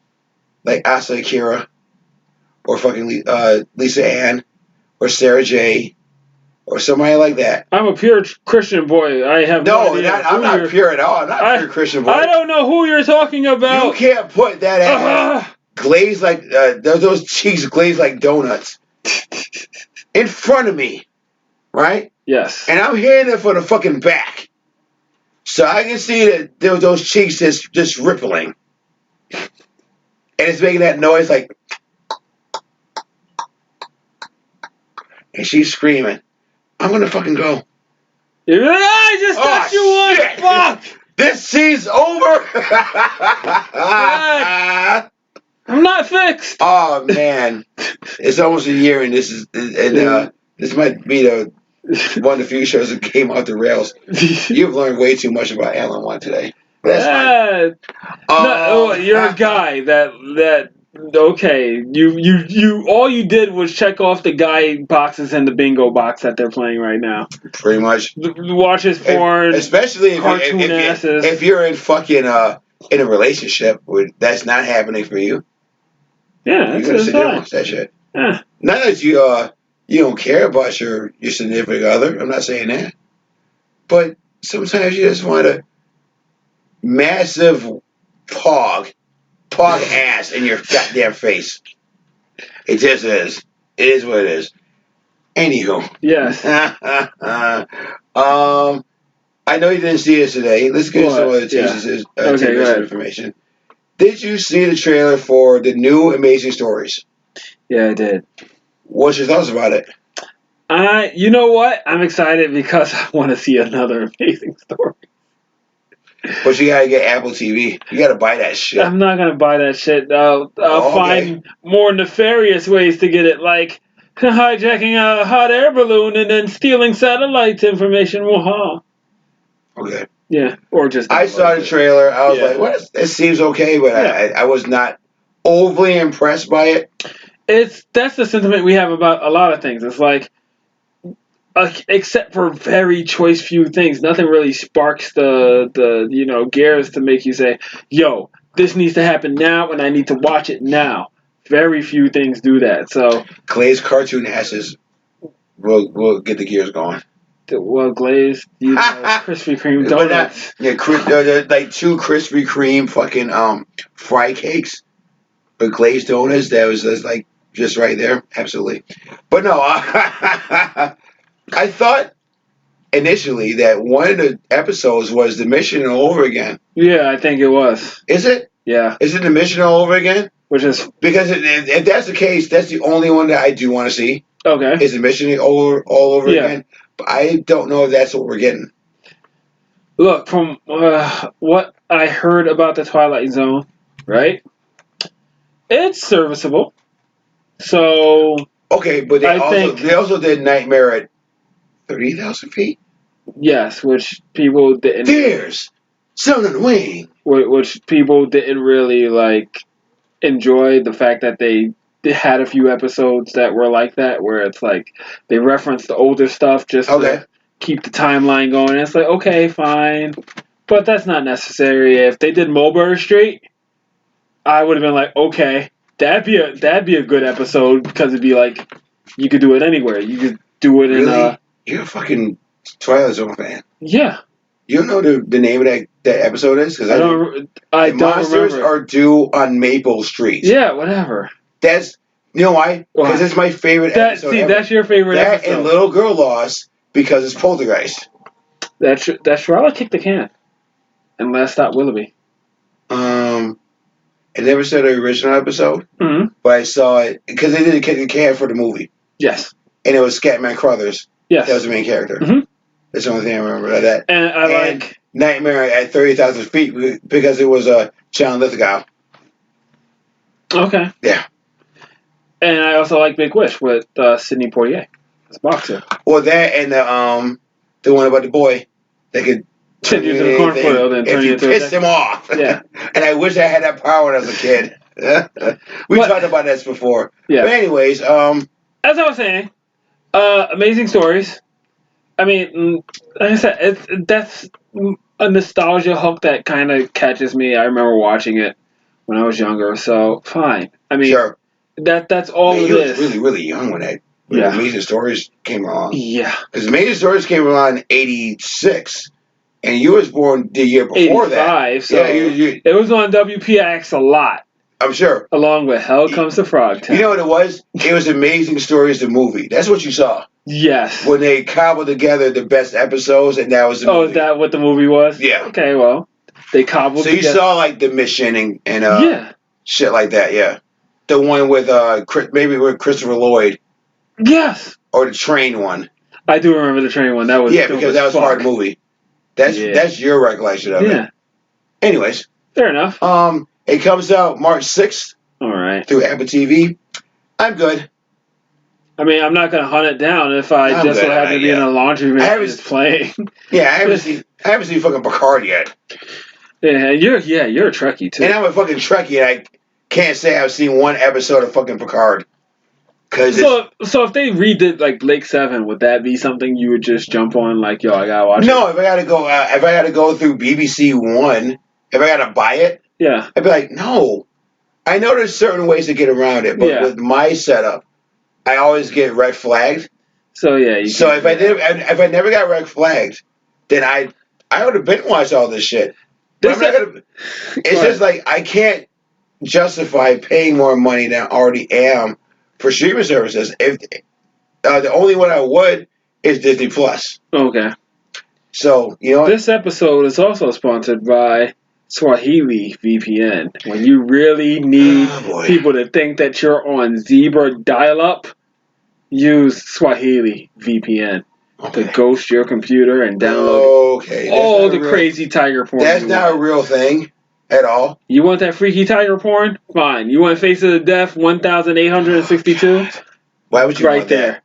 Like Asa Akira. Or fucking Lisa Ann. Or Sarah J. Or somebody like that. I'm a pure Christian boy. I have no idea. I'm not pure at all. I'm not a pure Christian boy. I don't know who you're talking about. You can't put that ass glazed those cheeks glazed like donuts in front of me, right? Yes. And I'm hitting it for the fucking back, so I can see that those cheeks just rippling, and it's making that noise and she's screaming, "I'm gonna fucking go." I just thought you would. Fuck. This scene's over. I'm not fixed. Oh man, it's almost a year, and this might be one of the few shows that came off the rails. You've learned way too much about Alan One today. That's fine. You're a guy that. Okay, you all you did was check off the guy boxes in the bingo box that they're playing right now. Pretty much. Watch his porn, especially if you're in fucking in a relationship where that's not happening for you. Yeah, you're gonna sit there and watch that shit. Yeah. Not that you don't care about your significant other. I'm not saying that, but sometimes you just want to massive pog ass in your goddamn face. It just is. It is what it is. Anywho. Yes. I know you didn't see this today. Let's get some other tidbits of information. Did you see the trailer for the new Amazing Stories? Yeah, I did. What's your thoughts about it? You know what? I'm excited because I want to see another Amazing Story. But you gotta get Apple TV. You gotta buy that shit. I'm not gonna buy that shit. I'll find more nefarious ways to get it, like hijacking a hot air balloon and then stealing satellites information. Okay. Yeah, or just. I saw the trailer. I was like, "What? It seems okay," but I was not overly impressed by it. That's the sentiment we have about a lot of things. It's like, except for very choice few things, nothing really sparks the gears to make you say, "Yo, this needs to happen now, and I need to watch it now." Very few things do that. So Glazed cartoon asses will get the gears going. Well, glazed, Krispy Kreme donuts. Like 2 Krispy Kreme fucking fry cakes, but glazed donuts. That was like just right there. Absolutely. But no, I thought initially that one of the episodes was the mission all over again. Yeah, I think it was. Is it? Yeah. Is it the mission all over again? Which is because if that's the case, that's the only one that I do want to see. Okay. Is the mission all over again? But I don't know if that's what we're getting. Look, from what I heard about the Twilight Zone, right? It's serviceable. So okay, but they also did Nightmare at 30,000 feet. Yes, which people didn't. There's Sun on the Wing. Which people didn't really enjoy the fact that they had a few episodes that were like that, where it's like they referenced the older stuff just to keep the timeline going. And it's like, okay, fine, but that's not necessary. If they did Mulberry Street, I would have been like, okay, that'd be a good episode because it'd be like you could do it anywhere. You could do it in You're a fucking Twilight Zone fan. Yeah. You don't know the name of that episode is? Because I don't monsters remember. Are due on Maple Street. Yeah, whatever. That's you know why? Because it's my favorite episode. See, that's your favorite episode. That and Little Girl Lost because it's Poltergeist. That's Charlotte kicked the can. And Last Stop Willoughby. I never saw the original episode, but I saw it because they did kick the can for the movie. Yes. And it was Scatman Crothers. Yes. That was the main character. That's the only thing I remember of that. And I like Nightmare at 30,000 feet because it was John Lithgow. Okay. Yeah. And I also like Big Wish with Sidney Poitier as a boxer. Well, that and the one about the boy that could turn you into a cornfield and turn you into pissed him off. Yeah. And I wish I had that power when I was a kid. We talked about this before. Yeah. But anyways, as I was saying, Amazing Stories. I mean, like I said, that's a nostalgia hook that kind of catches me. I remember watching it when I was younger, so fine. I mean, sure. That's all it is. You were really, really young when Amazing Stories came along. Yeah. Because Amazing Stories came along in 86, and you was born the year before 85, that. So it was on WPIX a lot. I'm sure. Along with Hell Comes to Frogtown. You know what it was? It was Amazing Stories, the movie. That's what you saw. Yes. When they cobbled together the best episodes, and that was the movie. Oh, is that what the movie was? Yeah. Okay, well, they cobbled together. So you saw, the mission and shit like that, yeah. The one with, maybe with Christopher Lloyd. Yes. Or the train one. I do remember the train one. That was because that was part of the movie. That's your recollection of it. Anyways. Fair enough. It comes out March 6th. All right. Through Apple TV. I'm good. I mean, I'm not gonna hunt it down if I just so happen to be in a laundry room just playing. Yeah, I haven't seen fucking Picard yet. Yeah, you're a Trekkie too. And I'm a fucking Trekkie, and I can't say I've seen one episode of fucking Picard. So if they redid Blake 7, would that be something you would just jump on? Yo, I gotta watch it. No, if I gotta go through BBC One, if I gotta buy it, I'd be like, no. I know there's certain ways to get around it, but with my setup, I always get red flagged. So yeah. So if I never got red flagged, then I would have been watched all this shit. It's just like I can't justify paying more money than I already am for streaming services. If the only one I would is Disney Plus. Okay. So you know this episode is also sponsored by Swahili VPN. When you really need people to think that you're on Zebra dial-up, use Swahili VPN to ghost your computer and download all the crazy tiger porn. That's not a real thing at all. You want that freaky tiger porn? Fine. You want Face of the Death 1862? Why would you want there? That?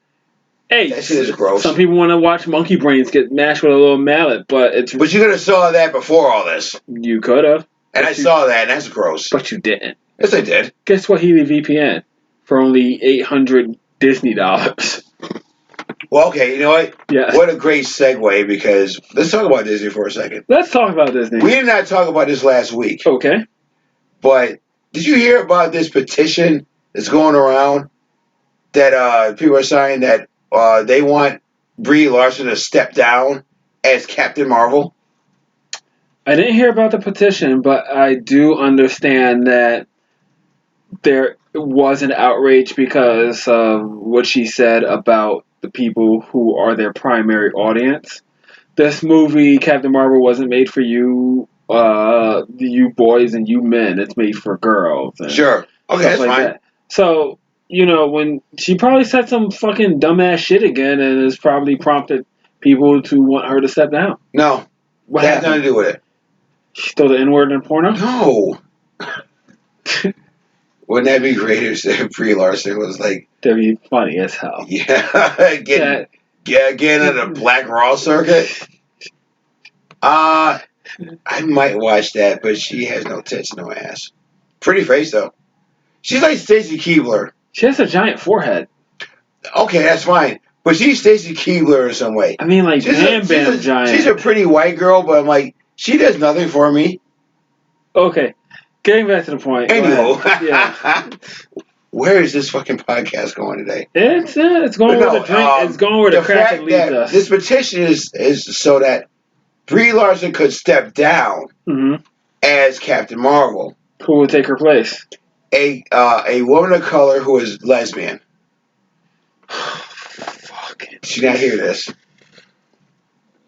Hey, that shit is gross. Some people want to watch monkey brains get mashed with a little mallet, but it's. But you could have saw that before all this. You could have. And I saw that, and that's gross. But you didn't. Yes, I did. Guess Swahili VPN for only $800 Disney dollars. Well, okay, you know what? Yeah. What a great segue, because let's talk about Disney for a second. Let's talk about Disney. We did not talk about this last week. Okay. But did you hear about this petition that's going around that people are signing that they want Brie Larson to step down as Captain Marvel? I didn't hear about the petition, but I do understand that there was an outrage because of what she said about the people who are their primary audience. This movie, Captain Marvel, wasn't made for you, you boys and you men. It's made for girls. And sure. Okay, that's fine. That. So, you know, when she probably said some fucking dumbass shit again and has probably prompted people to want her to step down. No. That has nothing to do with it. She throw the N-word in porno? No. Wouldn't that be great if Brie Larson was like... That'd be funny as hell. Yeah. Getting on the Black Raw circuit. I might watch that, but she has no tits, no ass. Pretty face, though. She's like Stacy Keibler. She has a giant forehead. Okay, that's fine. But she's Stacy Keibler in some way. I mean, like, Bam Bam giant. She's a pretty white girl, but I'm like, she does nothing for me. Okay. Getting back to the point. Anyway. Yeah. Where is this fucking podcast going today? It's going where the drink. It's going where the crack leads us. This petition is so that Brie Larson could step down as Captain Marvel. Who would take her place? A woman of color who is lesbian. Fucking. She not hear this.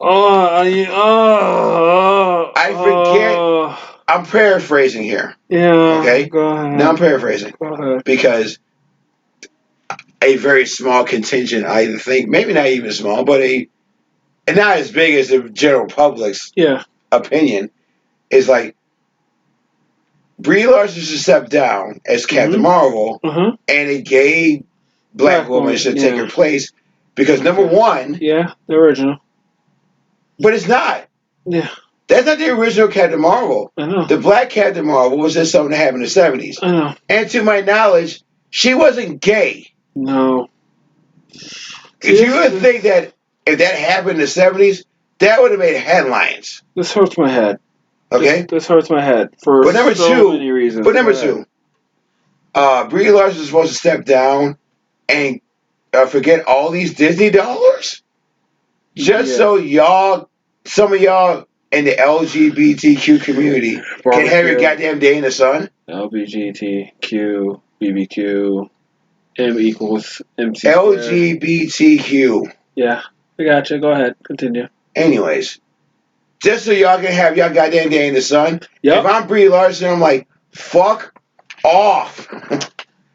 I forget. I'm paraphrasing here. Yeah. Okay. Go ahead. Now I'm paraphrasing. Go ahead. Because a very small contingent, I think, maybe not even small, but and not as big as the general public's opinion, is like Brie Larson should step down as Captain Marvel, and a gay black woman should take her place, because number one, the original, but it's not. Yeah. That's not the original Captain Marvel. I know. The black Captain Marvel was just something that happened in the 70s. I know. And to my knowledge, she wasn't gay. No. If you would think that if that happened in the 70s, that would have made headlines. This hurts my head. Okay? This hurts my head for so many reasons. But number two, Brie Larson is supposed to step down and forget all these Disney dollars? Just so some of y'all in the LGBTQ community can have your goddamn day in the sun? LGBTQ, BBQ, M equals MC. LGBTQ. Yeah, I gotcha. Go ahead. Continue. Anyways, just so y'all can have y'all goddamn day in the sun. Yep. If I'm Brie Larson, I'm like, fuck off.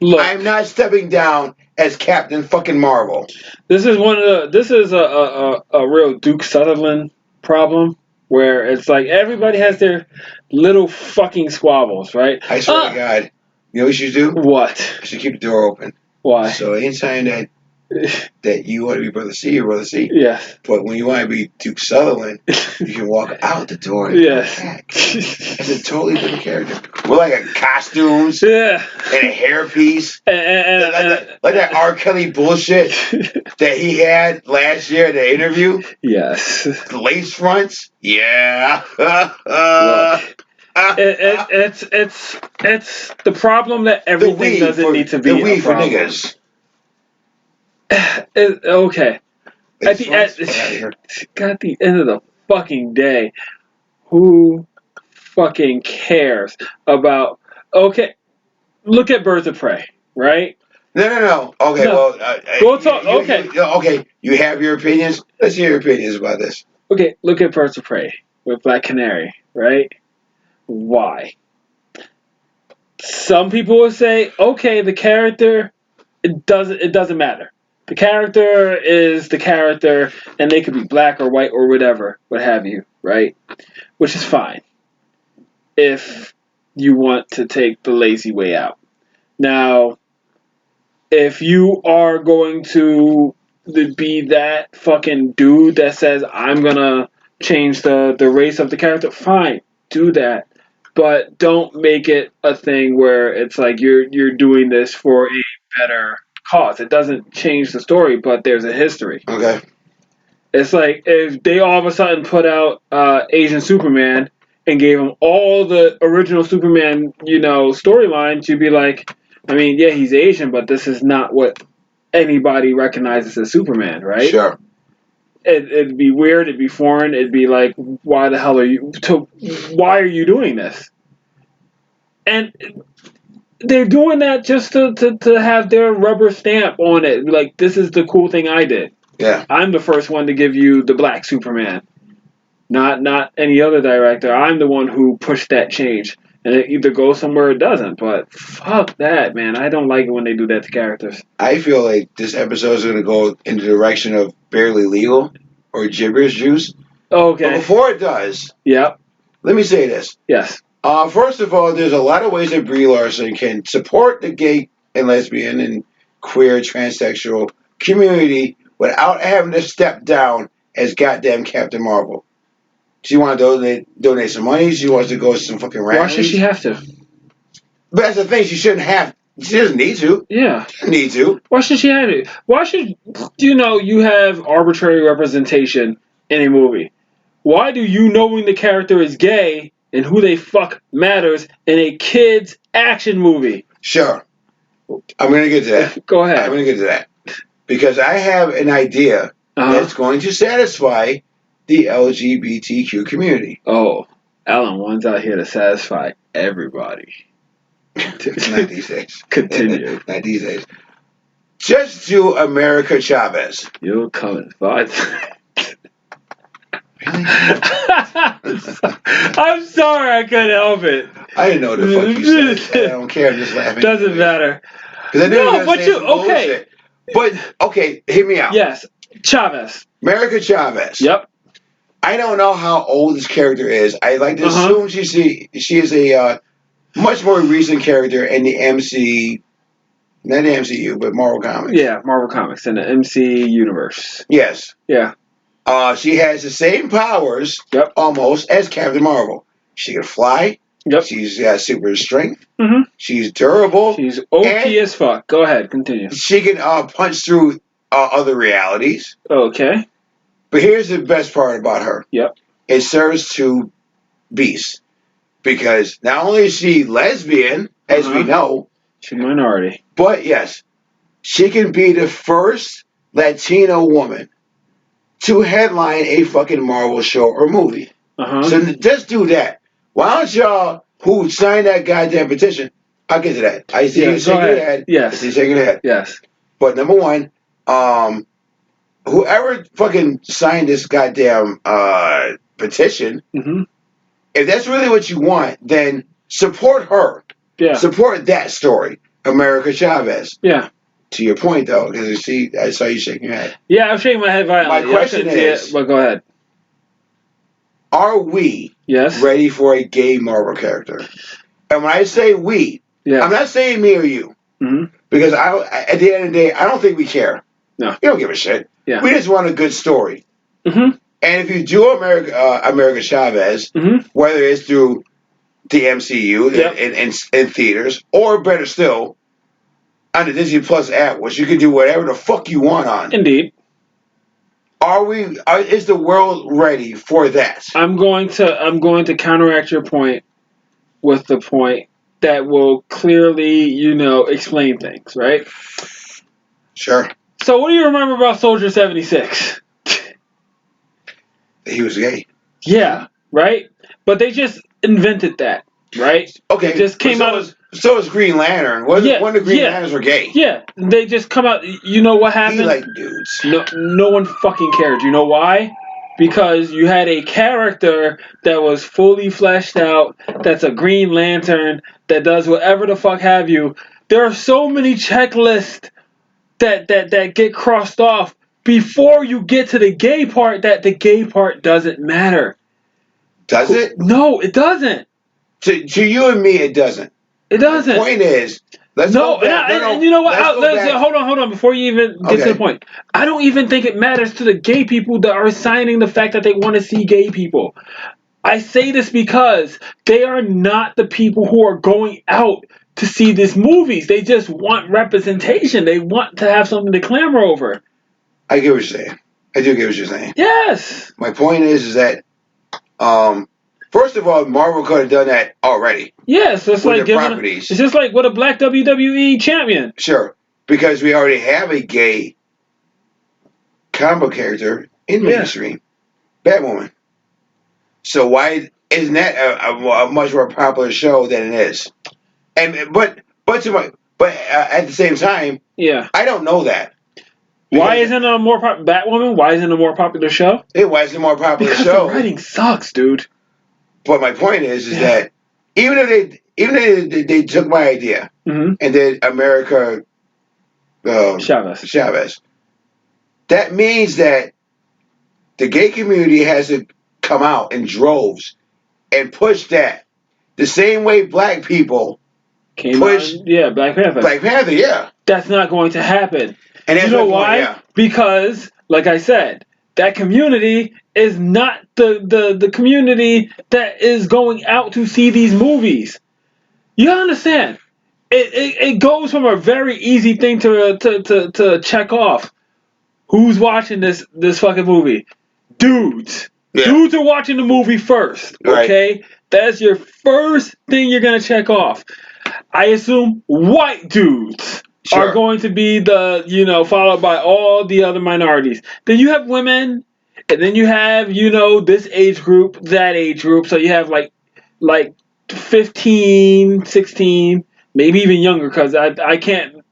Look, I'm not stepping down as Captain fucking Marvel. This is a real Duke Sutherland problem, where it's like everybody has their little fucking squabbles, right? I swear to God. You know what you should do? What? You should keep the door open. Why? So anytime that you want to be Brother C, you're Brother C. Yes. But when you want to be Duke Sutherland, you can walk out the door and come back. It's a totally different character. With like a costumes and a hairpiece. Like that R. Kelly bullshit that he had last year at the interview. Yes. The lace fronts. Yeah. Look. It's the problem that everything doesn't need to be the weed a problem. For niggas. Okay. At the end of the fucking day, who fucking cares about? Okay, look at Birds of Prey, right? No. Okay, no. Well, we'll talk. Okay. Okay, you have your opinions. Let's hear your opinions about this. Okay, look at Birds of Prey with Black Canary, right? Why? Some people will say, okay, the character, it doesn't matter. The character is the character, and they could be black or white or whatever, what have you, right? Which is fine if you want to take the lazy way out. Now, if you are going to be that fucking dude that says, I'm gonna change the race of the character, fine, do that. But don't make it a thing where it's like you're doing this for a better cause. It doesn't change the story, but there's a history. Okay. It's like if they all of a sudden put out Asian Superman and gave him all the original Superman, storylines, you'd be like, I mean, yeah, he's Asian, but this is not what anybody recognizes as Superman, right? Sure. It'd be weird. It'd be foreign. It'd be like, why the hell are you? Why are you doing this? And they're doing that just to have their rubber stamp on it. Like, this is the cool thing I did. Yeah. I'm the first one to give you the black Superman. Not any other director. I'm the one who pushed that change. And it either goes somewhere or it doesn't. But fuck that, man. I don't like it when they do that to characters. I feel like this episode is going to go in the direction of barely legal or gibberish juice. Okay. But before it does, yep. Let me say this. Yes. First of all, there's a lot of ways that Brie Larson can support the gay and lesbian and queer transsexual community without having to step down as goddamn Captain Marvel. She wants to donate some money. She wants to go to some fucking rallies. Why should she have to? But that's the thing. She shouldn't have. She doesn't need to. Yeah. She doesn't need to. Why should she have to? Why should you have arbitrary representation in a movie? Why do you knowing the character is gay and who they fuck matters in a kid's action movie? Sure. I'm going to get to that. Go ahead. I'm going to get to that. Because I have an idea that's going to satisfy the LGBTQ community. Oh, Alan One's out here to satisfy everybody. Not these days. Continue. Not these days. Just do America Chavez. You're coming, but Really? I'm sorry, I couldn't help it. I didn't know what the fuck you said. I don't care. I'm just laughing. Doesn't matter. No, but you okay? But okay, hear me out. Yes, Chavez. America Chavez. Yep. I don't know how old this character is. I like to assume she is a much more recent character in the MC, not the MCU, but Marvel Comics. Yeah, Marvel Comics in the MC universe. Yes. Yeah. She has the same powers, almost, as Captain Marvel. She can fly. Yep. She's got super strength. Mm-hmm. She's durable. She's OP as fuck. Go ahead, continue. She can punch through other realities. Okay. But here's the best part about her. Yep. It serves two beasts. Because not only is she lesbian, as we know. She's a minority. But yes, she can be the first Latino woman to headline a fucking Marvel show or movie. So just do that. Why don't y'all who signed that goddamn petition? I'll get to that. I see you shaking your head. Yes. I see you shaking your head. Yes. But number one, whoever fucking signed this goddamn petition, if that's really what you want, then support her. Yeah. Support that story, America Chavez. Yeah. To your point, though, because I saw you shaking your head. Yeah, I'm shaking my head violently. My question is, but go ahead. Are we ready for a gay Marvel character? And when I say we, I'm not saying me or you. Because at the end of the day, I don't think we care. No. We don't give a shit. Yeah. We just want a good story. And if you do America Chavez, whether it's through the MCU in theaters, or better still, on the Disney Plus app, which you can do whatever the fuck you want on. Indeed. Is the world ready for that? I'm going to counteract your point with the point that will clearly, explain things, right? Sure. So what do you remember about Soldier 76? He was gay. Yeah, right? But they just invented that, right? Okay. It just came out. So is Green Lantern. One of the Green Lanterns were gay. Yeah, they just come out. You know what happened? He liked dudes. No one fucking cared. You know why? Because you had a character that was fully fleshed out, that's a Green Lantern, that does whatever the fuck have you. There are so many checklists that get crossed off before you get to the gay part that the gay part doesn't matter. Does it? No, it doesn't. To you and me, it doesn't. It doesn't. The point is, let's go back. And you know what? Hold on. Before you even get to the point, I don't even think it matters to the gay people that are signing the fact that they want to see gay people. I say this because they are not the people who are going out to see these movies. They just want representation. They want to have something to clamor over. I get what you're saying. I do get what you're saying. Yes. My point is that, first of all, Marvel could have done that already. Yes, it's like it's just like with a black WWE champion. Sure, because we already have a gay combo character in mainstream, Batwoman. So why isn't that a much more popular show than it is? And but at the same time, I don't know that. Why isn't it a more Batwoman? Why isn't it a more popular show? Why isn't it a more popular show? Because the writing sucks, dude. But my point is that even if they took my idea and did America Chavez, that means that the gay community has to come out in droves and push that the same way black people push. Black Panther. Black Panther, yeah. That's not going to happen. And you know why? Because, like I said, that community is not the community that is going out to see these movies. You understand? It goes from a very easy thing to check off. Who's watching this fucking movie? Dudes. Yeah. Dudes are watching the movie first. Okay? Right. That's your first thing you're gonna check off. I assume white dudes are going to be followed by all the other minorities. Then you have women, and then you have, this age group, that age group. So you have like 15, 16, maybe even younger, because I can't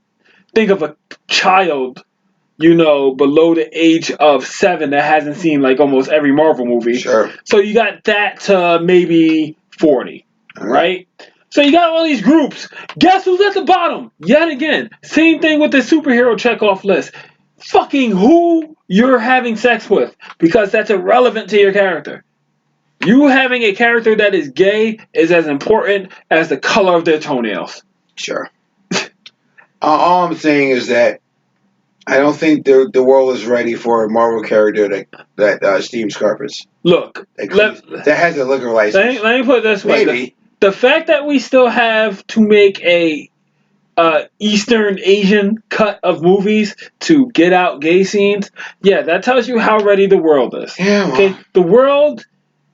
think of a child, below the age of 7 that hasn't seen like almost every Marvel movie. Sure. So you got that to maybe 40, right? So you got all these groups. Guess who's at the bottom? Yet again, same thing with the superhero checkoff list. Fucking who you're having sex with, because that's irrelevant to your character. You having a character that is gay is as important as the color of their toenails. Sure. All I'm saying is that I don't think the world is ready for a Marvel character that steams carpets. Look, that has a liquor license. Let me put it this way. Maybe. The fact that we still have to make a Eastern Asian cut of movies to get out gay scenes, that tells you how ready the world is. Yeah. Okay, the world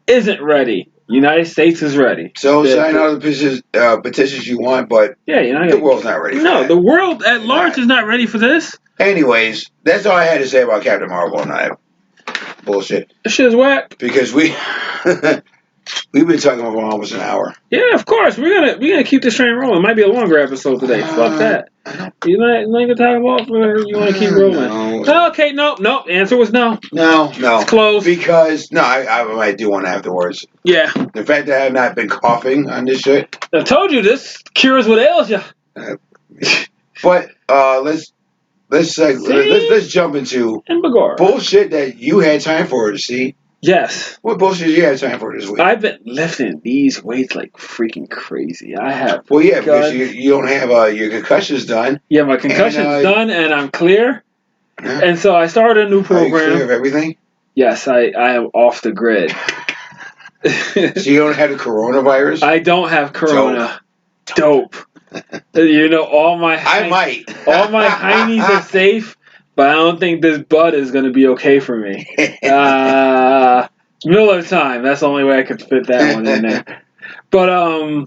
isn't ready. United States is ready. So sign all the petitions you want, but the world's not ready for that. The world at large is not ready for this. Anyways, that's all I had to say about Captain Marvel and I. Bullshit. This shit is whack. Because we've been talking for almost an hour. Yeah, of course. We're gonna keep this train rolling. It might be a longer episode today. Fuck that. You're not gonna talk about you want to keep rolling. No. Okay, no. The answer was no. No. It's closed. Because I do want afterwards. Yeah. The fact that I have not been coughing on this shit. I told you this cures what ails you. But let's jump into bullshit that you had time for to see. Yes. What bullshit did you have time for this week? I've been lifting these weights like freaking crazy. I have. Well, yeah, because you don't have your concussions done. Yeah, my concussion's done, and I'm clear. Yeah. And so I started a new program. Are you clear of everything? Yes, I am off the grid. So you don't have the coronavirus? I don't have corona. Dope. All my heinies are safe, but I don't think this bud is going to be okay for me. Miller time. That's the only way I could fit that one in there. But,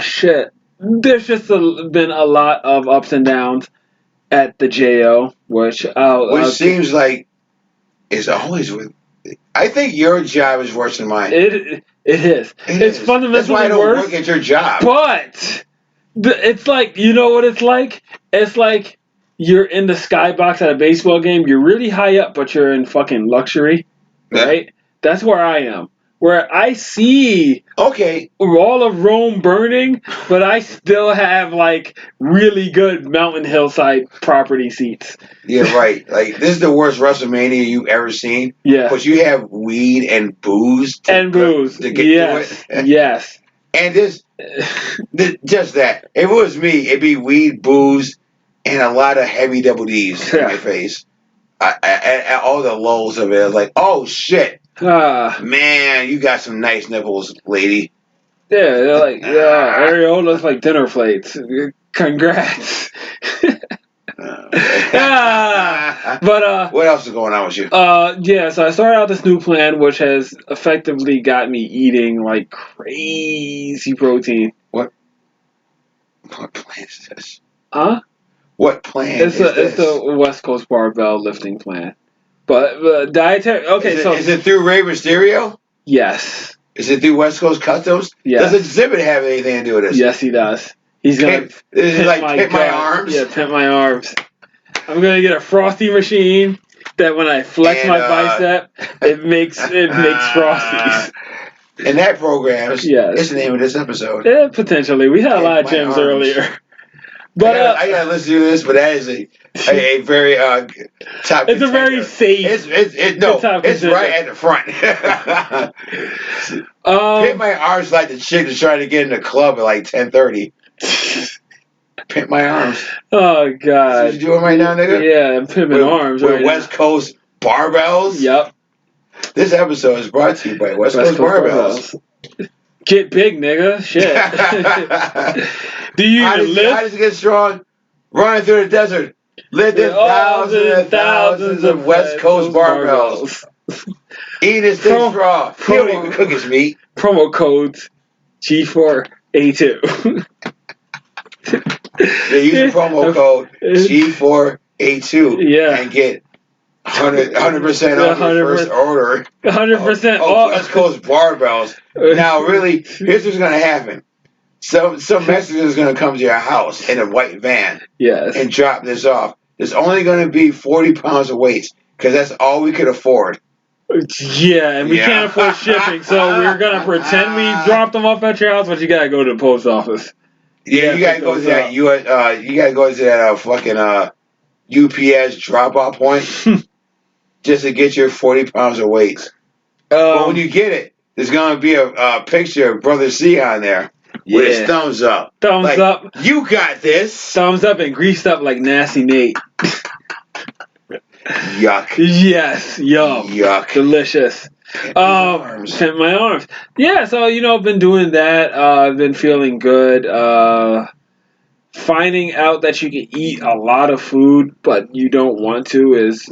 shit. There's just been a lot of ups and downs at the JO, which seems like it's always with. I think your job is worse than mine. It is. It's fundamentally That's why I don't worse, work at your job. But it's like, you know what it's like? It's like you're in the skybox at a baseball game. You're really high up, but you're in fucking luxury, right? Yeah. That's where I am. Where I see all of Rome burning, but I still have like really good mountain hillside property seats. Yeah, right. Like, this is the worst WrestleMania you've ever seen. Yeah. But you have weed and booze to get through it. Yes. And just that. If it was me, it'd be weed, booze, and a lot of heavy double D's in my face. At all the lulls of it, I was like, oh shit. Man, you got some nice nipples, lady. Yeah, they're like, areolas like dinner plates. Congrats. But what else is going on with you? Yeah, so I started out this new plan, which has effectively got me eating like crazy protein. What plan is this? Huh? What plan is this? It's the West Coast barbell lifting plan. But dietary. Okay, is it through Rey Mysterio? Yes. Is it through West Coast Customs? Yes. Does Exhibit have anything to do with this? Yes, he does. He's gonna pimp my arms. Yeah, pimp my arms. I'm gonna get a frosty machine that when I flex my bicep, it makes frosties. And that program is the name of this episode. Yeah, potentially. We had a lot of gyms earlier. But I gotta listen to this, but that is a very top. It's a very safe. It's right at the front. Pimp my arms like the chick that's trying to get in the club at like 10:30. Pimp my arms. Oh God! That's what you doing right now, nigga? Yeah, I'm pimping arms. With West Coast barbells. Yep. This episode is brought to you by West Coast barbells. Get big, nigga. Shit. Do you even lift? How does it get strong? Running through the desert. Lifting thousands and thousands of West Coast barbells. Eating this thing raw. He don't even cook his meat. Promo codes G4A2. They use the promo code G4A2 and get 100% off your first order. 100% off. West Coast barbells. Now, really, here's what's going to happen. Some Mexican is going to come to your house in a white van and drop this off. There's only going to be 40 pounds of weights because that's all we could afford. Yeah, and we can't afford shipping, so we're going to pretend we dropped them off at your house, but you got to go to the post office. Yeah, you got to go to that. You got to go to that fucking UPS drop-off point just to get your 40 pounds of weights. But when you get it, there's going to be a picture of Brother C on there. With his thumbs up. Thumbs up. You got this. Thumbs up and greased up like Nasty Nate. Yuck. Yes. Yum. Yuck. Delicious. Pimp my arms. Yeah, so, I've been doing that. I've been feeling good. Finding out that you can eat a lot of food, but you don't want to it's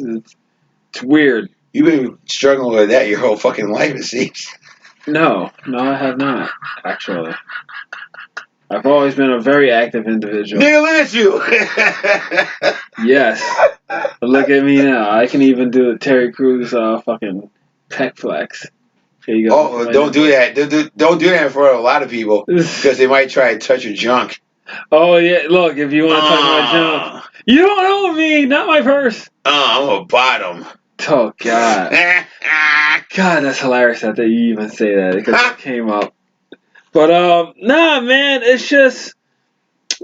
weird. You've been struggling with that your whole fucking life, it seems. No, I have not, actually. I've always been a very active individual. Nigga, look at you! Yes. But look at me now. I can even do the Terry Crews fucking pec flex. Here you go. Oh, don't do that. Don't do that for a lot of people because they might try to touch your junk. Oh, yeah. Look, if you want to touch my junk. You don't know me, not my purse. I'm a bottom. Oh, God. God, that's hilarious that you even say that because it came up. But, nah, man, it's just,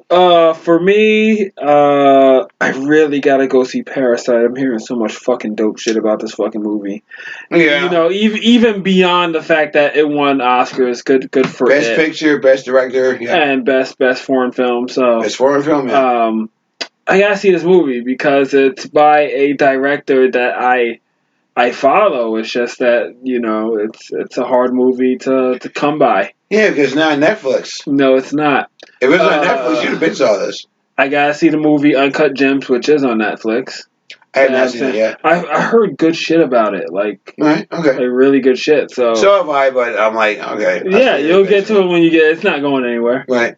for me, I really gotta go see Parasite. I'm hearing so much fucking dope shit about this fucking movie. Yeah. Even beyond the fact that it won Oscars, good for Best Picture, Best Director, and best foreign film. So Best foreign film, yeah. I gotta see this movie because it's by a director that I follow. It's just that it's a hard movie to come by. Yeah, because it's not on Netflix. No, it's not. If it was on Netflix, you'd have been saw this. I gotta see the movie Uncut Gems, which is on Netflix. I have not seen it yet. I heard good shit about it, like really good shit. So have I, but I'm like, okay. Yeah, you'll get to it when you get. It's not going anywhere. Right.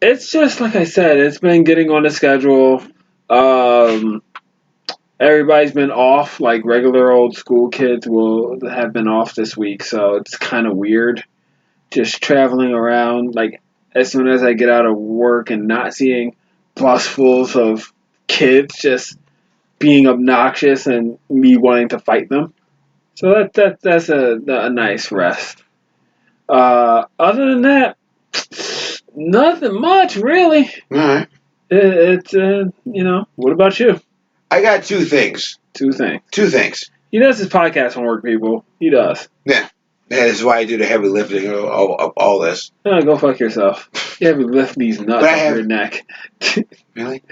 It's just like I said. It's been getting on the schedule. everybody's been off. Like regular old school kids will have been off this week, so it's kind of weird just traveling around. Like as soon as I get out of work and not seeing busfuls of kids just being obnoxious and me wanting to fight them. So that's a nice rest. Other than that, nothing much really. All right. It's What about you? I got two things. Two things. He does his podcast homework, people. He does. Yeah. That is why I do the heavy lifting of all this. Oh, go fuck yourself. You have to lift these nuts off your neck. Really?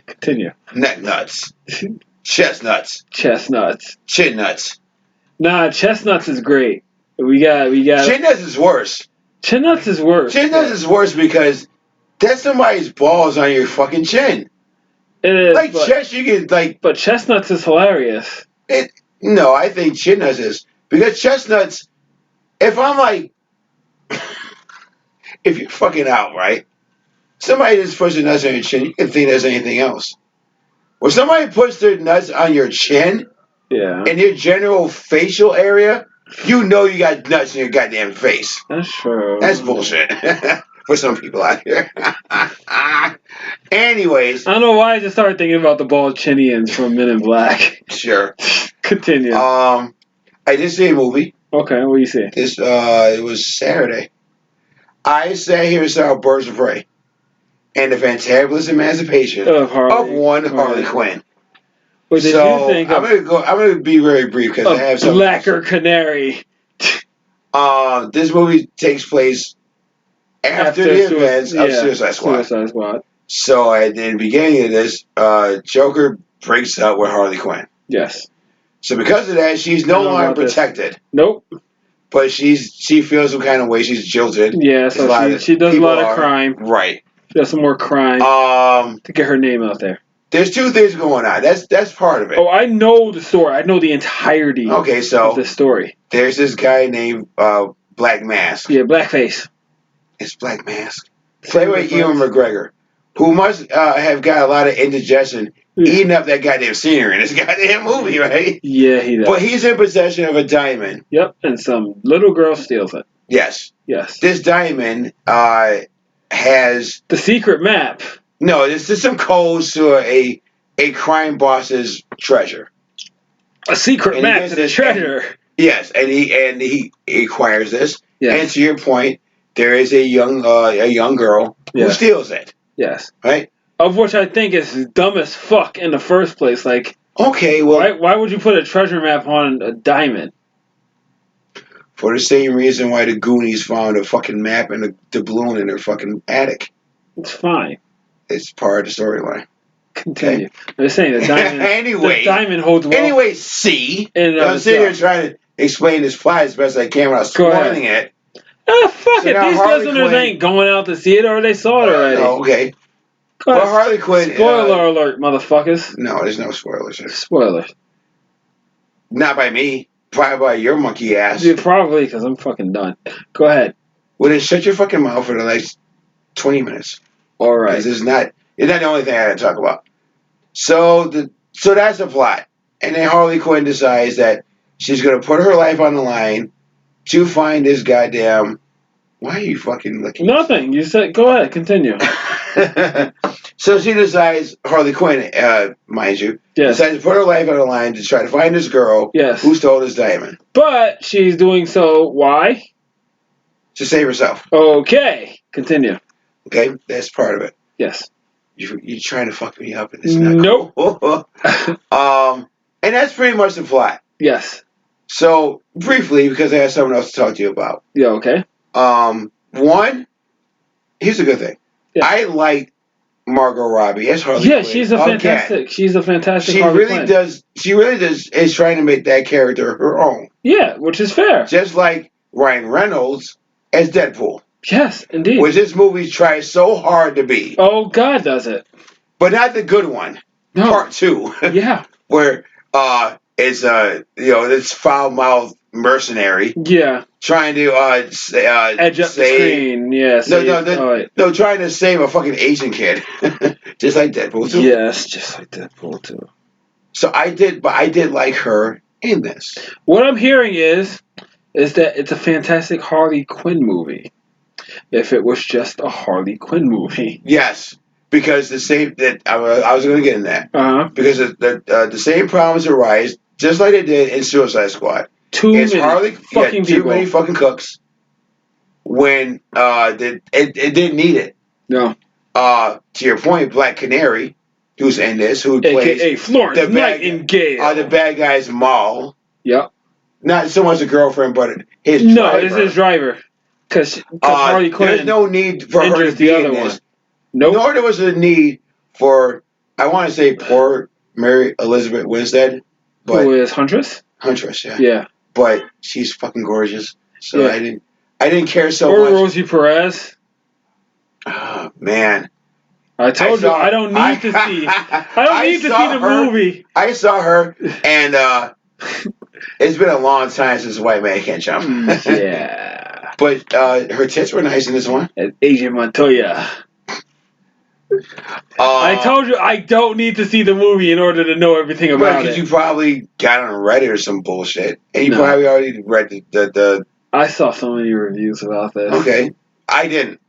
Continue. Neck nuts. Chestnuts. Chestnuts. Chin nuts. Nah, chestnuts is great. We got. Chin nuts is worse. Chin nuts is worse. Chin nuts is worse because that's somebody's balls on your fucking chin. It is. Like chest, you get like. But chestnuts is hilarious. No, I think chin nuts is because chestnuts. If I'm like, if you're fucking out, right? Somebody just puts their nuts on your chin, you can think there's anything else. When somebody puts their nuts on your chin, in your general facial area, you know you got nuts in your goddamn face. That's true. That's bullshit for some people out here. Anyways. I don't know why I just started thinking about the bald Chinians from Men in Black. Sure. Continue. I did see a movie. Okay, what do you see? It was Saturday. I sat here and saw Birds of Prey and the Fantabulous Emancipation of Harley Quinn. What did you think of? I'm gonna be very brief because I have some. Blacker Canary. This movie takes place after the events of Suicide Squad. So at the beginning of this, Joker breaks up with Harley Quinn. Yes. So because of that, she's no longer protected. Nope. But she feels some kind of way. She's jilted. Yeah, so she does a lot of crime. Right. She does some more crime. To get her name out there. There's two things going on. That's part of it. Oh, I know the story. I know the entirety of the story. There's this guy named Black Mask. Yeah, Blackface. It's Black Mask. Played by Ewan McGregor, who must have got a lot of indigestion eating up that goddamn scenery in this goddamn movie, right? Yeah, he does. But he's in possession of a diamond. Yep, and some little girl steals it. Yes. Yes. This diamond has... the secret map. No, this is some codes to a crime boss's treasure. A secret map to the treasure. Yes, and he acquires this. Yes. And to your point, there is a young girl who steals it. Yes. Right? Of which I think is dumb as fuck in the first place. Like, okay, well... Why would you put a treasure map on a diamond? For the same reason why the Goonies found a fucking map and a doubloon in their fucking attic. It's fine. It's part of the storyline. Continue. Okay. I'm just saying, the diamond, the diamond holds well. Anyway, C. I'm sitting here trying to explain this plot as best I can without spoiling it. Oh, fuck it. These listeners ain't going out to see it, or they saw it already. Oh, okay. Well, Harley Quinn... Spoiler alert, motherfuckers. No, there's no spoilers here. Spoilers. Not by me. Probably by your monkey ass. Yeah, probably, because I'm fucking done. Go ahead. Well, then shut your fucking mouth for the next 20 minutes. All right. It's not the only thing I got to talk about. So that's the plot. And then Harley Quinn decides that she's going to put her life on the line to find this goddamn... Why are you fucking looking? Nothing. You said... Go ahead. Continue. So she decides, Harley Quinn, mind you, decides to put her life on the line to try to find this girl who stole this diamond. But she's doing so, why? To save herself. Okay. Continue. Okay? That's part of it. Yes. You're trying to fuck me up. And it's not nope. And that's pretty much the plot. Yes. So, briefly, because I have something else to talk to you about. Yeah, okay. One, here's a good thing. Yeah. I like Margot Robbie as Harley Quinn. Yeah, she's a fantastic. She's a fantastic. She really does. She really does. Is trying to make that character her own. Yeah, which is fair. Just like Ryan Reynolds as Deadpool. Yes, indeed. Which this movie tries so hard to be. Oh, God, does it? But not the good one. No. Part 2. Yeah. Where it's this foul-mouthed mercenary. Yeah. Trying to edge up the screen. Yeah. No, trying to save a fucking Asian kid. Just like Deadpool 2. Yes, just like Deadpool 2. So I did like her in this. What I'm hearing is that it's a fantastic Harley Quinn movie. If it was just a Harley Quinn movie. Yes, because the same that I was going to get in that. Because the same problems arise just like they did in Suicide Squad. Too many fucking cooks. When it didn't need it. No. To your point, Black Canary, who's in this, who plays Florence Nightingale, the bad guy's Maul. Yep. Not so much a girlfriend, but his driver. No, it's his driver. Because Harley Quinn. There's no need for her to be in this. Nope. Nor there was a need for, I want to say, poor Mary Elizabeth Winstead. But who is Huntress? Huntress, yeah. Yeah. But she's fucking gorgeous. So yeah. I didn't care so much. Or Rosie Perez. Oh, man. I told you I don't need to see. I don't need to see the movie. I saw her, and it's been a long time since White Man Can't Jump. Yeah. But her tits were nice in this one. Agent Montoya. I told you I don't need to see the movie in order to know everything about it. Because you probably got on Reddit or some bullshit, and you probably already read the. I saw so many reviews about this. Okay, I didn't.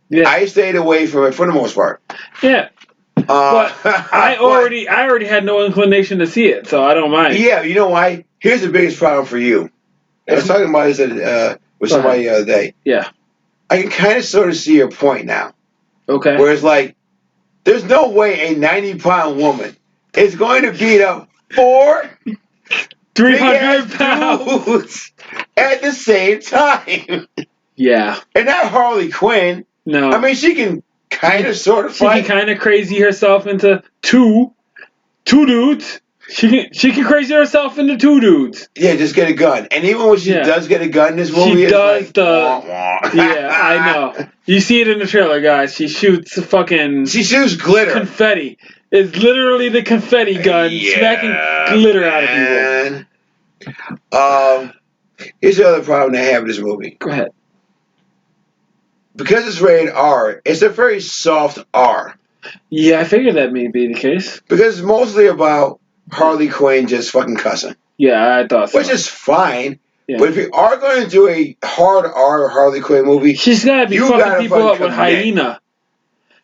Yeah. I stayed away from it for the most part. Yeah. But I already had no inclination to see it, so I don't mind. Yeah, you know why? Here's the biggest problem for you. I was talking about this with somebody the other day. Yeah. I can kind of sort of see your point now. Okay. Where it's like, there's no way a 90-pound woman is going to beat up 4 300 pounds at the same time. Yeah. And not Harley Quinn. No. I mean, she can kind of sort of fight. She can kind of crazy herself into two dudes. She can crazy herself into 2 dudes. Yeah, just get a gun. And even when she does get a gun in this movie, she does like, wah, wah. Yeah, I know. You see it in the trailer, guys. She shoots glitter. Confetti. It's literally the confetti gun smacking glitter out of people. Here's the other problem I have with this movie. Go ahead. Because it's rated R, it's a very soft R. Yeah, I figured that may be the case. Because it's mostly about Harley Quinn just fucking cussing. Yeah, I thought so. Which is fine. Yeah. But if you are going to do a hard R Harley Quinn movie, she's got to be fucking people up with hyena.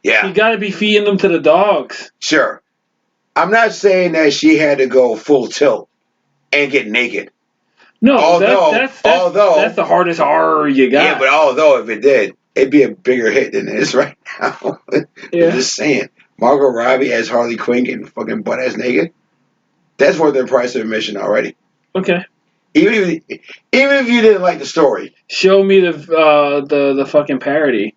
Yeah. You got to be feeding them to the dogs. Sure. I'm not saying that she had to go full tilt and get naked. No, that's the hardest R you got. Yeah, but although if it did, it'd be a bigger hit than it is right now. Yeah. I'm just saying. Margot Robbie as Harley Quinn getting fucking butt ass naked. That's worth the price of admission already. Okay. Even if you didn't like the story. Show me the fucking parody.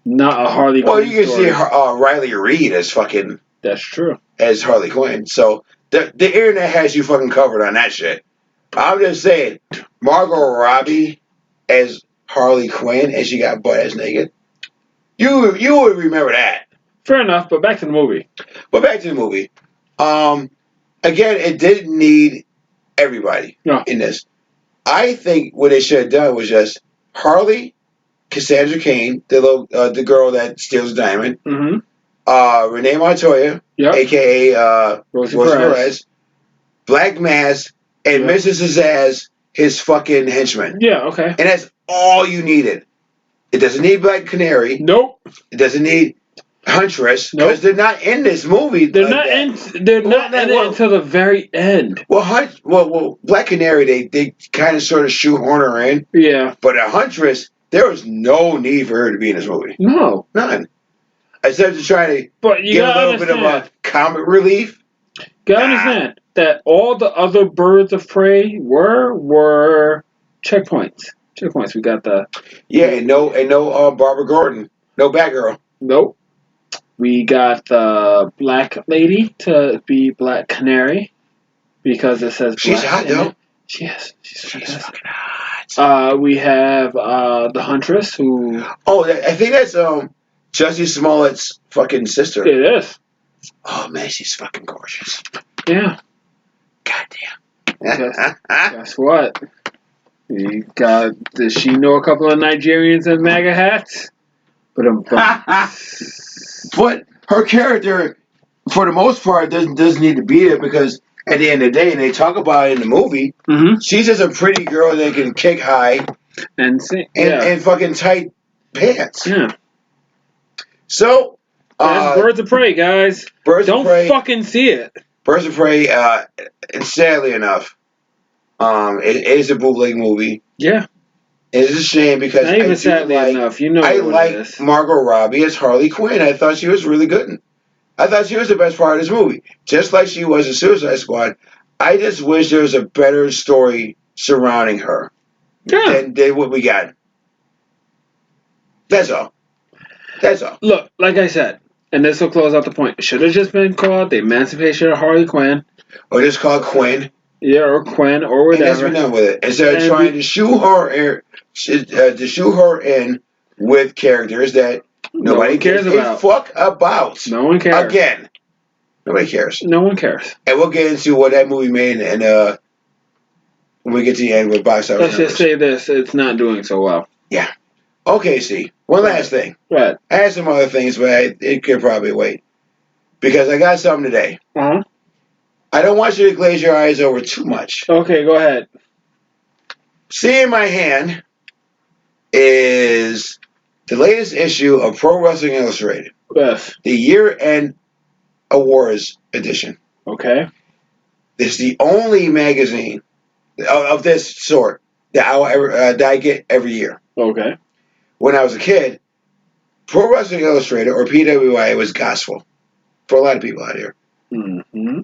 Not a Harley Quinn. Well, you can see Riley Reid as fucking. That's true. As Harley Quinn. So the internet has you fucking covered on that shit. I'm just saying, Margot Robbie as Harley Quinn as she got butt ass naked. You would remember that. Fair enough, but back to the movie. Again, it didn't need everybody in this. I think what they should have done was just Harley, Cassandra Cain, the girl that steals the diamond, Renee Montoya, a.k.a. Rosie Perez, Black Mask, and Mrs. Zazz, his fucking henchman. Yeah, okay. And that's all you needed. It doesn't need Black Canary. Nope. It doesn't need Huntress, because they're not in this movie. They're not in it until the very end. Well, Black Canary, they kind of sort of shoehorn her in. Yeah. But a Huntress, there was no need for her to be in this movie. No. None. Except to try to get a little bit of a comic relief. You gotta understand that all the other birds of prey were checkpoints. Checkpoints. We got the... Yeah, and no Barbara Gordon. No Batgirl. Nope. We got the black lady to be Black Canary because it says she's hot, though. She is. She's fucking hot. We have the Huntress who... Oh, I think that's Jussie Smollett's fucking sister. It is. Oh, man, she's fucking gorgeous. Yeah. Goddamn. Guess what? Does she know a couple of Nigerians in MAGA hats? But her character for the most part, doesn't need to be there because at the end of the day, and they talk about it in the movie, she's just a pretty girl that can kick high and fucking tight pants. Yeah. So, that's Birds of Prey, guys. Don't fucking see it. Birds of Prey, sadly enough, it is a bootleg movie. Yeah. It is a shame because not even sadly enough. You know I like Margot Robbie as Harley Quinn. I thought she was really good. I thought she was the best part of this movie. Just like she was in Suicide Squad. I just wish there was a better story surrounding her than what we got. That's all. That's all. Look, like I said, and this will close out the point. It should have just been called The Emancipation of Harley Quinn. Or just called Quinn. Yeah, or Quinn, or whatever. And let's be done with it. Instead of trying to shoe her in with characters that nobody cares about. Fuck about. No one cares. Again, nobody cares. No one cares. And we'll get into what that movie made, and when we get to the end with box office. Let's just say this: it's not doing so well. Yeah. Okay. See, one last thing. Right. I had some other things, but it could probably wait because I got something today. I don't want you to glaze your eyes over too much. Okay, go ahead. See in my hand is the latest issue of Pro Wrestling Illustrated. Yes. The year-end awards edition. Okay. This is the only magazine of this sort that I get every year. Okay. When I was a kid, Pro Wrestling Illustrated, or PWI, was gospel for a lot of people out here. Mm-hmm.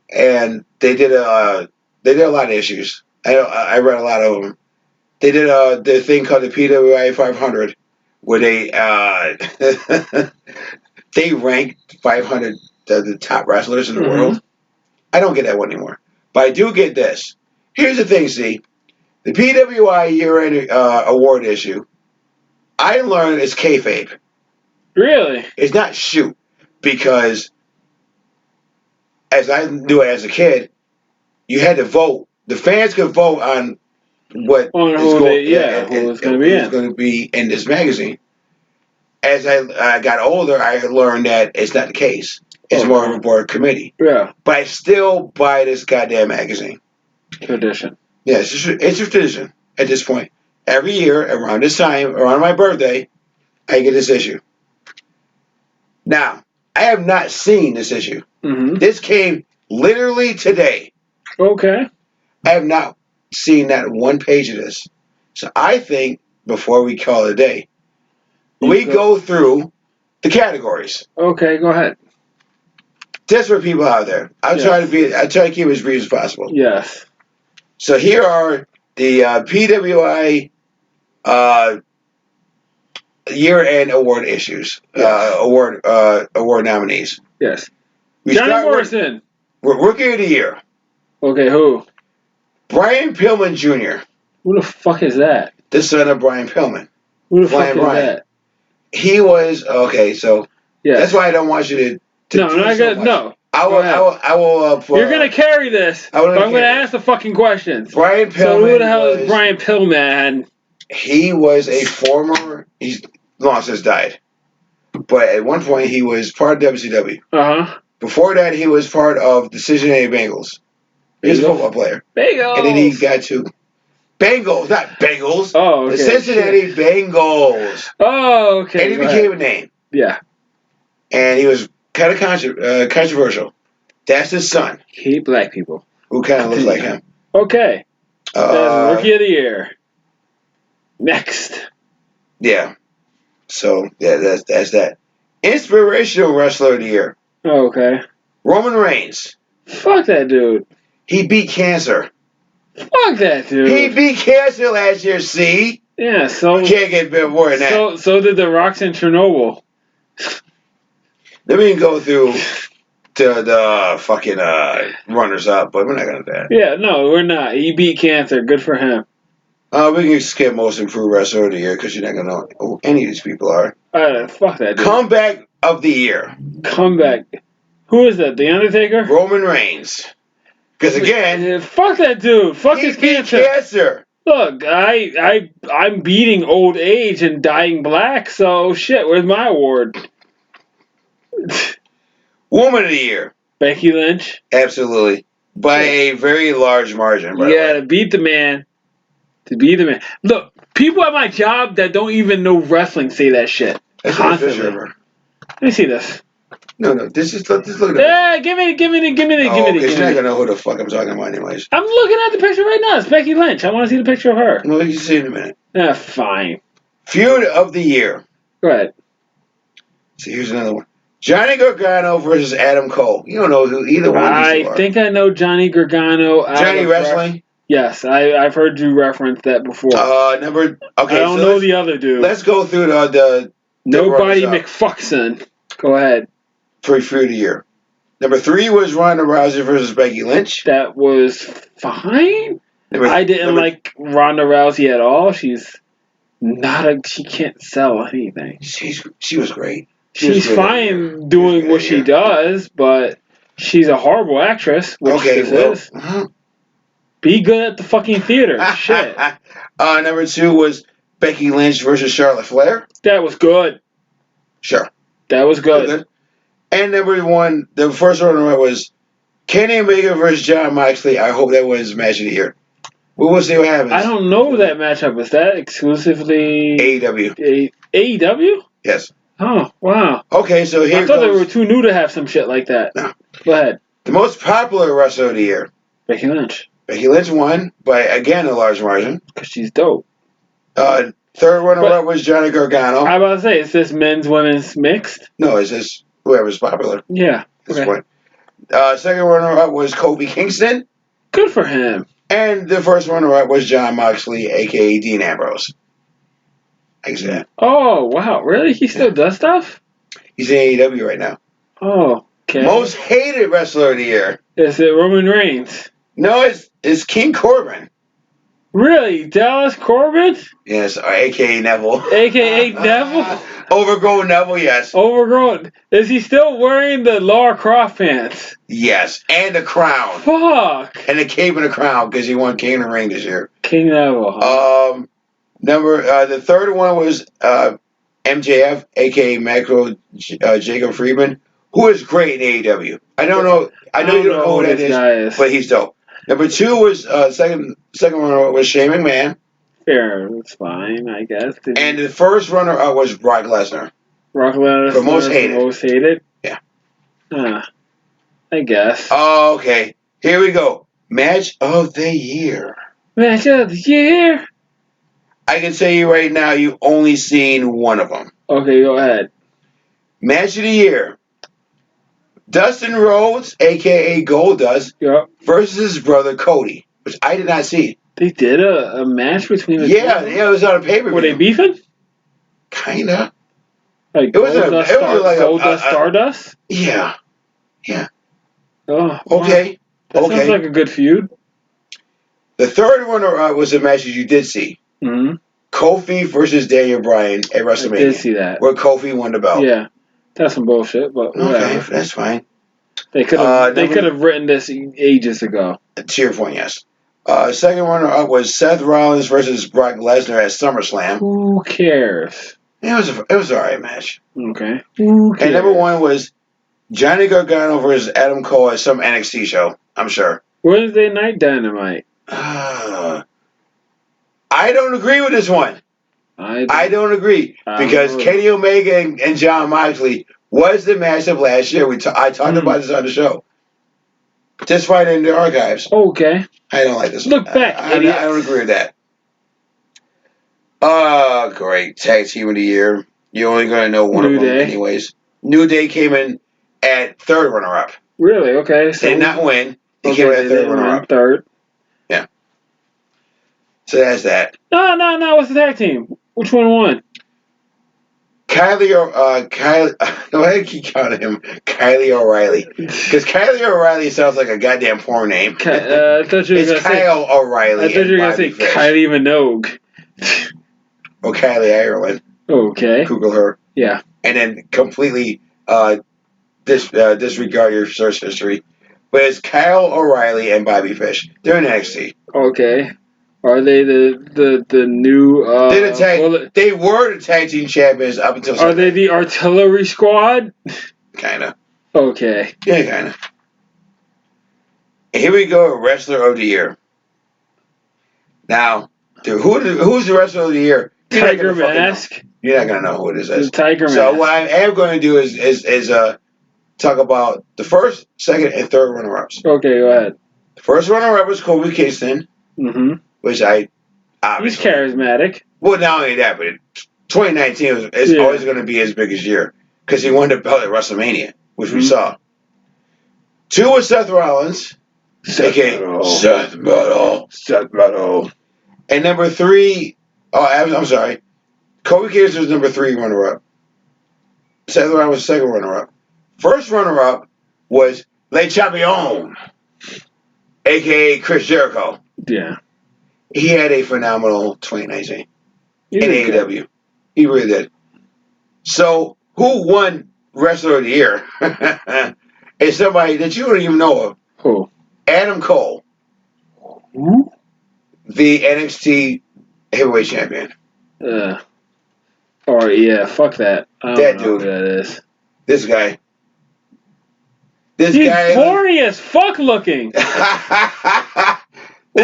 And they did a lot of issues. I read a lot of them. They did the thing called the PWI 500, where they they ranked 500 the top wrestlers in the world. I don't get that one anymore, but I do get this. Here's the thing, see, the PWI year-end award issue, I learned it's kayfabe. Really? It's not shoot, because as I knew it as a kid, you had to vote. The fans could vote on what who's going to be in this magazine. As I got older, I learned that it's not the case. It's more of a board committee. Yeah. But I still buy this goddamn magazine. Tradition. Yeah, it's a tradition at this point. Every year, around this time, around my birthday, I get this issue. Now, I have not seen this issue. Mm-hmm. This came literally today. Okay. I have not seen that one page of this. So I think, before we call it a day, we go through the categories. Okay, go ahead. Just for people out there. I try to keep it as brief as possible. Yes. So here are the PWI year-end award issues. Yes. Award nominees. Yes. Johnny Morrison. Rookie of the Year. Okay, who? Brian Pillman Jr. Who the fuck is that? The son of Brian Pillman. Who the fuck is that? He was so. Yeah. That's why I don't want you to. No. I will. You're gonna carry this. I'm gonna ask the fucking questions. Brian Pillman. So who the hell is Brian Pillman? He was a former. He's long since died, but at one point he was part of WCW. Before that, he was part of the Cincinnati Bengals. He's a football player. Bengals. And then he got to Bengals, not Bengals. Oh, okay. The Cincinnati Bengals. Oh, okay. And he became a name. Yeah. And he was kind of controversial. That's his son. Hate black people. Who kind of looks like him. Okay. That's Rookie of the Year. Next. Yeah. So, yeah, that's that. Inspirational Wrestler of the Year. Oh, okay. Roman Reigns. Fuck that dude. He beat cancer. Fuck that dude. He beat cancer last year, see? Yeah, so... You can't get a bit more than that. So did the Rocks in Chernobyl. Let me go through to the fucking runners-up, but we're not going to do that. Yeah, no, we're not. He beat cancer. Good for him. We can skip Most Improved Wrestler of the Year because you're not going to know who any of these people are. Fuck that dude. Comeback of the Year. Comeback. Who is that? The Undertaker? Roman Reigns. Because again... Fuck that dude. Fuck his cancer. Look, I'm beating old age and dying black, so shit, where's my award? Woman of the Year. Becky Lynch. Absolutely. By a very large margin, by the way. To beat the man. To be the man. Look, people at my job that don't even know wrestling say that shit. That's constantly. Fisher. Let me see this. No, this is look at the Yeah, give me the. because you're not gonna know who the fuck I'm talking about anyways. I'm looking at the picture right now. It's Becky Lynch. I want to see the picture of her. Well, you can see in a minute. Fine. Feud of the Year. Go ahead. So here's another one. Johnny Gargano versus Adam Cole. You don't know who either one of these two are. I think I know Johnny Gargano. Johnny Wrestling? Yes, I've heard you reference that before. Okay, I don't know the other dude. Let's go through the Nobody McFuckson. Go ahead. For Feud of the Year. Number 3 was Ronda Rousey versus Becky Lynch. That was fine. I didn't like Ronda Rousey at all. She's not she can't sell anything. She was great. She's fine doing what she does, but she's a horrible actress, which this is. Be good at the fucking theater. Shit. Number 2 was Becky Lynch versus Charlotte Flair. That was good. Sure. That was good. And number 1, the first one was Kenny Omega versus Jon Moxley. I hope that was match of the year. We'll see what happens. I don't know that matchup. Is that exclusively AEW? AEW? Yes. Oh, wow. Okay, so here I thought they were too new to have some shit like that. No. Go ahead. The most popular wrestler of the year. Becky Lynch. Becky Lynch won by, again, a large margin. Because she's dope. Third runner-up was Johnny Gargano. I was about to say, is this men's, women's mixed? No, it's just whoever's popular. Yeah. Okay. Second runner-up was Kofi Kingston. Good for him. And the first runner-up was Jon Moxley, a.k.a. Dean Ambrose. Exactly. Oh, wow. Really? He still does stuff? He's in AEW right now. Oh, okay. Most hated wrestler of the year. Is it Roman Reigns? No, it's King Corbin. Really? Dallas Corbin? Yes, a.k.a. Neville. A.k.a. Neville? Overgrown Neville, yes. Overgrown. Is he still wearing the Lara Croft pants? Yes, and the crown. Fuck. And the cape and the crown, because he won King of the Ring this year. King Neville. Huh? The third one was MJF, a.k.a. Macro Jacob Friedman, who is great in AEW. I know you don't know who that is, but he's dope. Number 2 was second runner was Shane McMahon. Fair, that's fine, I guess. And the first runner was Brock Lesnar. Brock Lesnar for most hated. Most hated. Yeah. I guess. Oh, okay. Here we go. Match of the year. Match of the year. I can tell you right now, you've only seen one of them. Okay, go ahead. Match of the year. Dustin Rhodes, a.k.a. Goldust, versus his brother Cody, which I did not see. They did a match between the two? Yeah, it was on a pay-per-view. Were they beefing? Kinda. Like Goldust Stardust? Yeah. Oh, okay. That sounds like a good feud. The third one was a match that you did see. Mm-hmm. Kofi versus Daniel Bryan at WrestleMania. I did see that. Where Kofi won the belt. Yeah. That's some bullshit, but whatever. Okay, that's fine. They could have written this ages ago. To your point, yes. Second runner-up was Seth Rollins versus Brock Lesnar at SummerSlam. Who cares? It was an alright match. Okay. Who cares? And number 1 was Johnny Gargano versus Adam Cole at some NXT show, I'm sure. Wednesday Night Dynamite. I don't agree with this one. I don't agree. Because Kenny Omega and Jon Moxley was the match of last year. I talked about this on the show. Just find it in the archives. Okay. I don't like this. Look back, I don't agree with that. Great. Tag Team of the Year. You're only going to know one of them anyways. New Day came in at third runner-up. Really? Okay. So they did not win. They came in at third runner-up. Third. Yeah. So that's that. No. What's the tag team? Which one won? Kylie. Why do I keep calling him Kylie O'Reilly? Because Kylie O'Reilly sounds like a goddamn porn name. I thought you were going to say Kyle O'Reilly. I thought you were going to say Kylie Minogue. Or Kylie Ireland. Okay. Google her. Yeah. And then completely disregard your search history. But it's Kyle O'Reilly and Bobby Fish. They're in NXT. Okay. Are they the new? They were the tag team champions up until. Are they the Artillery Squad? Kinda. Okay. Yeah, kind of. Here we go, Wrestler of the Year. Now, dude, who's the Wrestler of the Year? Tiger Mask. You're not gonna know who it is. The Tiger Mask. So what I am going to do is talk about the first, second, and third runner-ups. Okay, go ahead. The first runner-up was Kobe Kingston, which I obviously. He's charismatic. Well, not only that, but 2019 is always going to be his biggest year because he won the belt at WrestleMania, which we saw. 2 was Seth Rollins, aka Seth Metal. And number 3, I'm sorry, Kobe Kingston was number 3 runner-up. Seth Rollins was second runner-up. First runner-up was Le Champion, a.k.a. Chris Jericho. Yeah. He had a phenomenal 2019 in AEW. He really did. So, who won Wrestler of the Year? Is somebody that you don't even know of. Who? Adam Cole. Who? The NXT Heavyweight Champion. Or, yeah, fuck that. I don't know dude. who that is. This guy. He's boring as fuck looking. This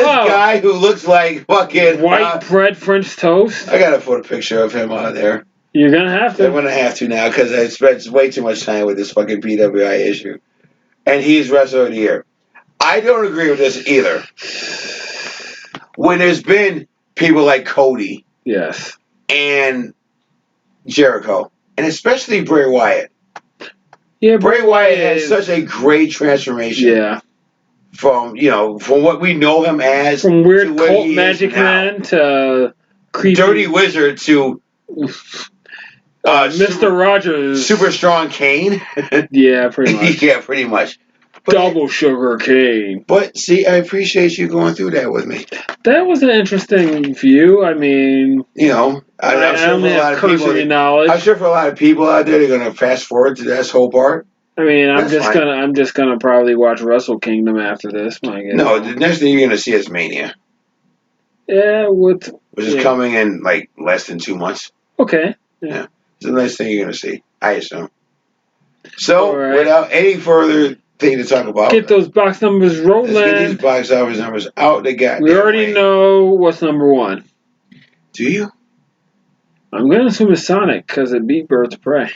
guy who looks like fucking white bread French toast. I gotta put a picture of him on there. You're gonna have to. I'm gonna have to now because I spent way too much time with this fucking PWI issue. And he's Wrestler of the Year. I don't agree with this either. When there's been people like Cody. Yes. And Jericho. And especially Bray Wyatt. Yeah, Bray Wyatt has such a great transformation. Yeah. From what we know him as. From weird cult magic man to creepy dirty wizard to Mr. Rogers. Super strong Kane. Yeah, pretty much. Yeah, pretty much. But, double sugar Kane. But see, I appreciate you going through that with me. That was an interesting view. I mean, I'm sure for a lot of people. Knowledge. I'm sure for a lot of people out there, they're gonna fast forward to this whole part. I mean, I'm just gonna probably watch Wrestle Kingdom after this. My God. No, the next thing you're gonna see is Mania. Yeah, which is coming in like less than 2 months. Okay. Yeah, it's the next thing you're gonna see, I assume. So, without any further thing to talk about, get those box numbers rolling. Let's get these box office numbers out. We already know what's number 1. Do you? I'm gonna assume it's Sonic because it beat Birds of Prey.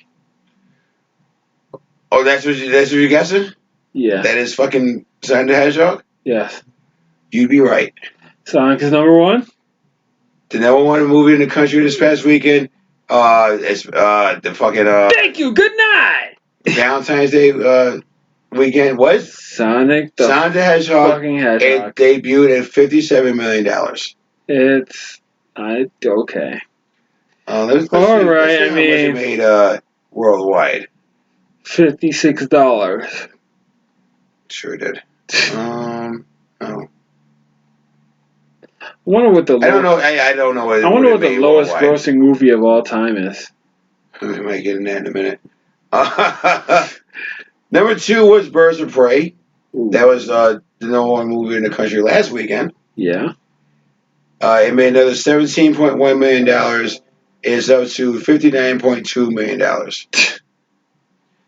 Oh, that's what you're guessing? Yeah. That is fucking Sonic the Hedgehog? Yes. You'd be right. Sonic is number 1? The number 1 movie in the country this past weekend. It's the fucking Thank you. Good night. Valentine's Day weekend was Sonic the Hedgehog. Fucking Hedgehog. It debuted at $57 million. It's okay. Let's see I how much mean, it made worldwide. $56. Sure did. Oh. I wonder what the. I don't know. I don't know. I wonder what the lowest grossing movie of all time is. We might get in that in a minute. Number 2 was Birds of Prey. Ooh. That was the number 1 movie in the country last weekend. Yeah. It made another $17.1 million. It's up to $59.2 million.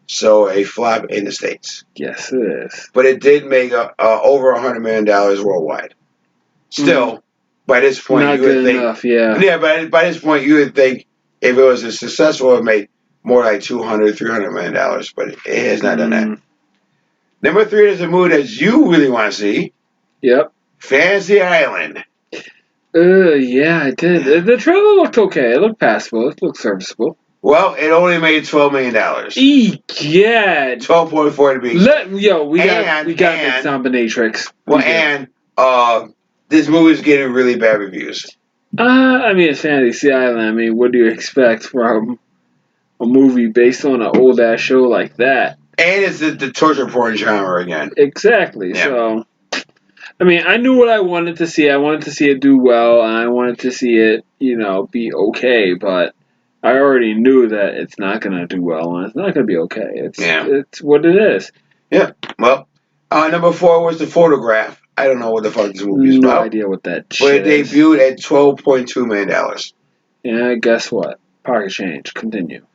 So a flop in the States. Yes, it is. But it did make over $100 million worldwide. Still, by this point, not you would think. Enough, yeah. Yeah, by this point, you would think if it was a successful, it would make more like $200-300 million. But it has not done that. Number 3 is a movie that you really want to see. Yep. Fantasy Island. Yeah, I did. The trailer looked okay. It looked passable. It looked serviceable. Well, it only made $12 million. Yeah. 12.4 to be. We got Big Zombinatrix. Well, and this movie is getting really bad reviews. I mean, it's Fantasy Island. I mean, what do you expect from a movie based on an old ass show like that? And it's the torture porn genre again. Exactly. Yeah. So, I mean, I knew what I wanted to see. I wanted to see it do well, and I wanted to see it, be okay. But I already knew that it's not going to do well, and it's not going to be okay. It's what it is. Yeah. Well, number 4 was The Photograph. I don't know what the fuck this movie is about. No idea what that shit is. But it debuted at $12.2 million. Yeah, guess what? Pocket change. Continue.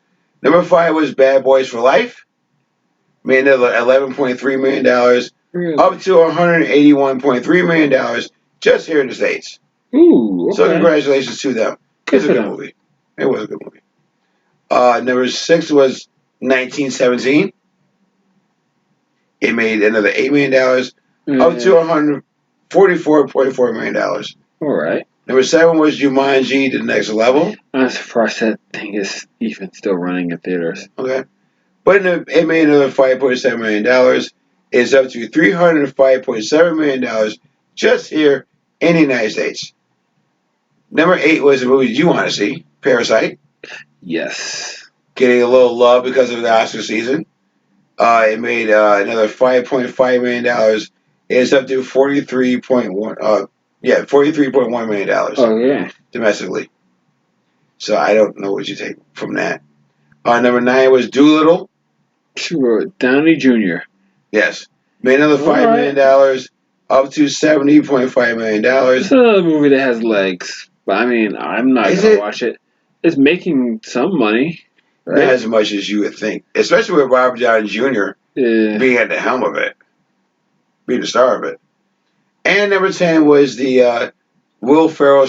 Number 5 was Bad Boys for Life. made another $11.3 million, Really? up to $181.3 million just here in the States. Ooh, okay. So congratulations to them. It's a good movie. It was a good movie. Number 6 was 1917. It made another $8 million, up to $144.4 million. All right. Number 7 was Jumanji: The Next Level. I'm surprised that thing is even still running in theaters. Okay. But it made another $5.7 million. It's up to $305.7 million just here in the United States. Number 8 was the movie you want to see, Parasite. Yes. Getting a little love because of the Oscar season. It made another $5.5 million. It's up to $43.1 million. Oh, yeah. Domestically. So I don't know what you take from that. Number 9 was Doolittle. Sure, Downey Jr. Yes. Made another $5 million, up to $70.5 million. It's another movie that has legs. But I mean, I'm not going to watch it. It's making some money. Right? Not as much as you would think. Especially with Robert Downey Jr. Being at the helm of it. Being the star of it. And number 10 was the Will Ferrell /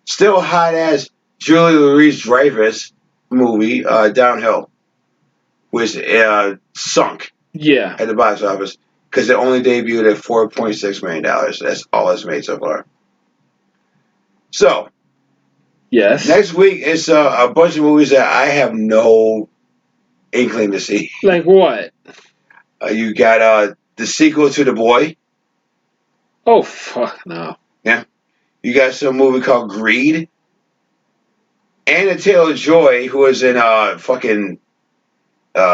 still hot as Julie Louis-Dreyfus movie, Downhill, which sunk at the box office because it only debuted at $4.6 million. That's all it's made so far. So, yes. Next week it's a bunch of movies that I have no inkling to see. Like what? You got the sequel to The Boy. Oh, fuck no. Yeah. You got some movie called Greed. Anna Taylor-Joy, who was in fucking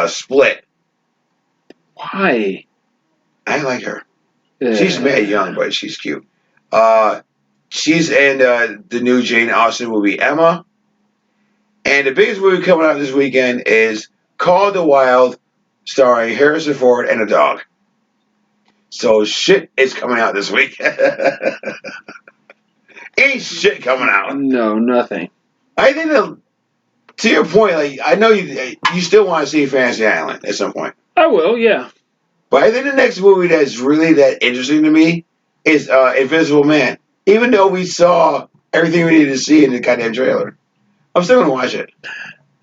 Split. Why? I like her. She's mad young, but she's cute. She's in the new Jane Austen movie, Emma. And the biggest movie coming out this weekend is Call of the Wild, starring Harrison Ford and a dog. So shit is coming out this week. Ain't shit coming out. No, nothing. I think that, to your point, like I know you still want to see Fantasy Island at some point. I will, yeah. But I think the next movie that's really that interesting to me is Invisible Man. Even though we saw everything we needed to see in the goddamn trailer, I'm still gonna watch it.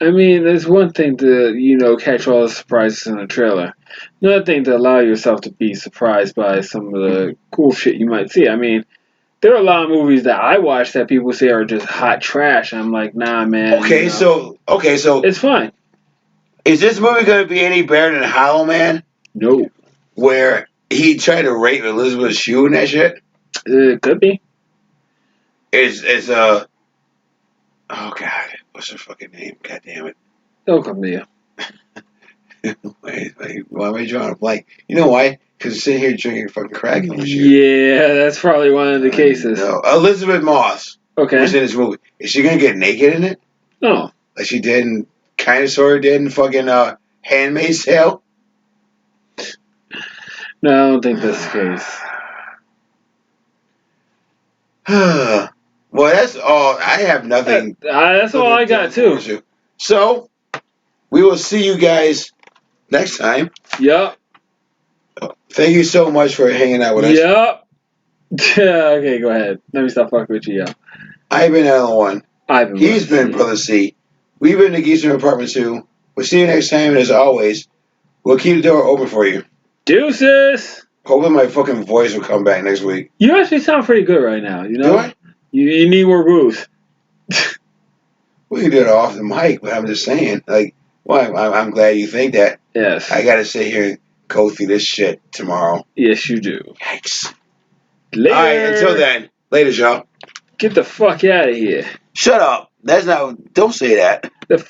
I mean, it's one thing to, catch all the surprises in the trailer. Another thing to allow yourself to be surprised by some of the cool shit you might see. I mean, there are a lot of movies that I watch that people say are just hot trash, and I'm like, nah, man. Okay, so it's fine. Is this movie gonna be any better than Hollow Man? No. Where he tried to rape Elizabeth Shue and that shit? It could be. It's oh god, what's her fucking name? God damn it. It'll come to you. Wait, why am I drawing a blank? You know why? Because I'm sitting here drinking fucking crack on Yeah, that's probably one of the cases. No. Elizabeth Moss. Okay. Was in this movie. Is she gonna get naked in it? No. Like she did in kind of sort of did in fucking Handmaid's Tale? No, I don't think that's the case. Well, that's all. I have nothing. That's all I got too. So, we will see you guys next time. Yep. Thank you so much for hanging out with us. Yep. Okay, go ahead. Let me stop fucking with you. Yeah. I've been Alan 1. He's been Brother C. We've been the Geeks From Apartment 2. We'll see you next time, and as always, we'll keep the door open for you. Deuces! Hoping my fucking voice will come back next week. You actually sound pretty good right now, you know? Do I? You need more booze. We can do it off the mic, but I'm just saying, like, well, I'm glad you think that. Yes. I gotta sit here and go through this shit tomorrow. Yes, you do. Yikes. Later. Alright, until then. Later, y'all. Get the fuck out of here. Shut up. That's not. Don't say that. The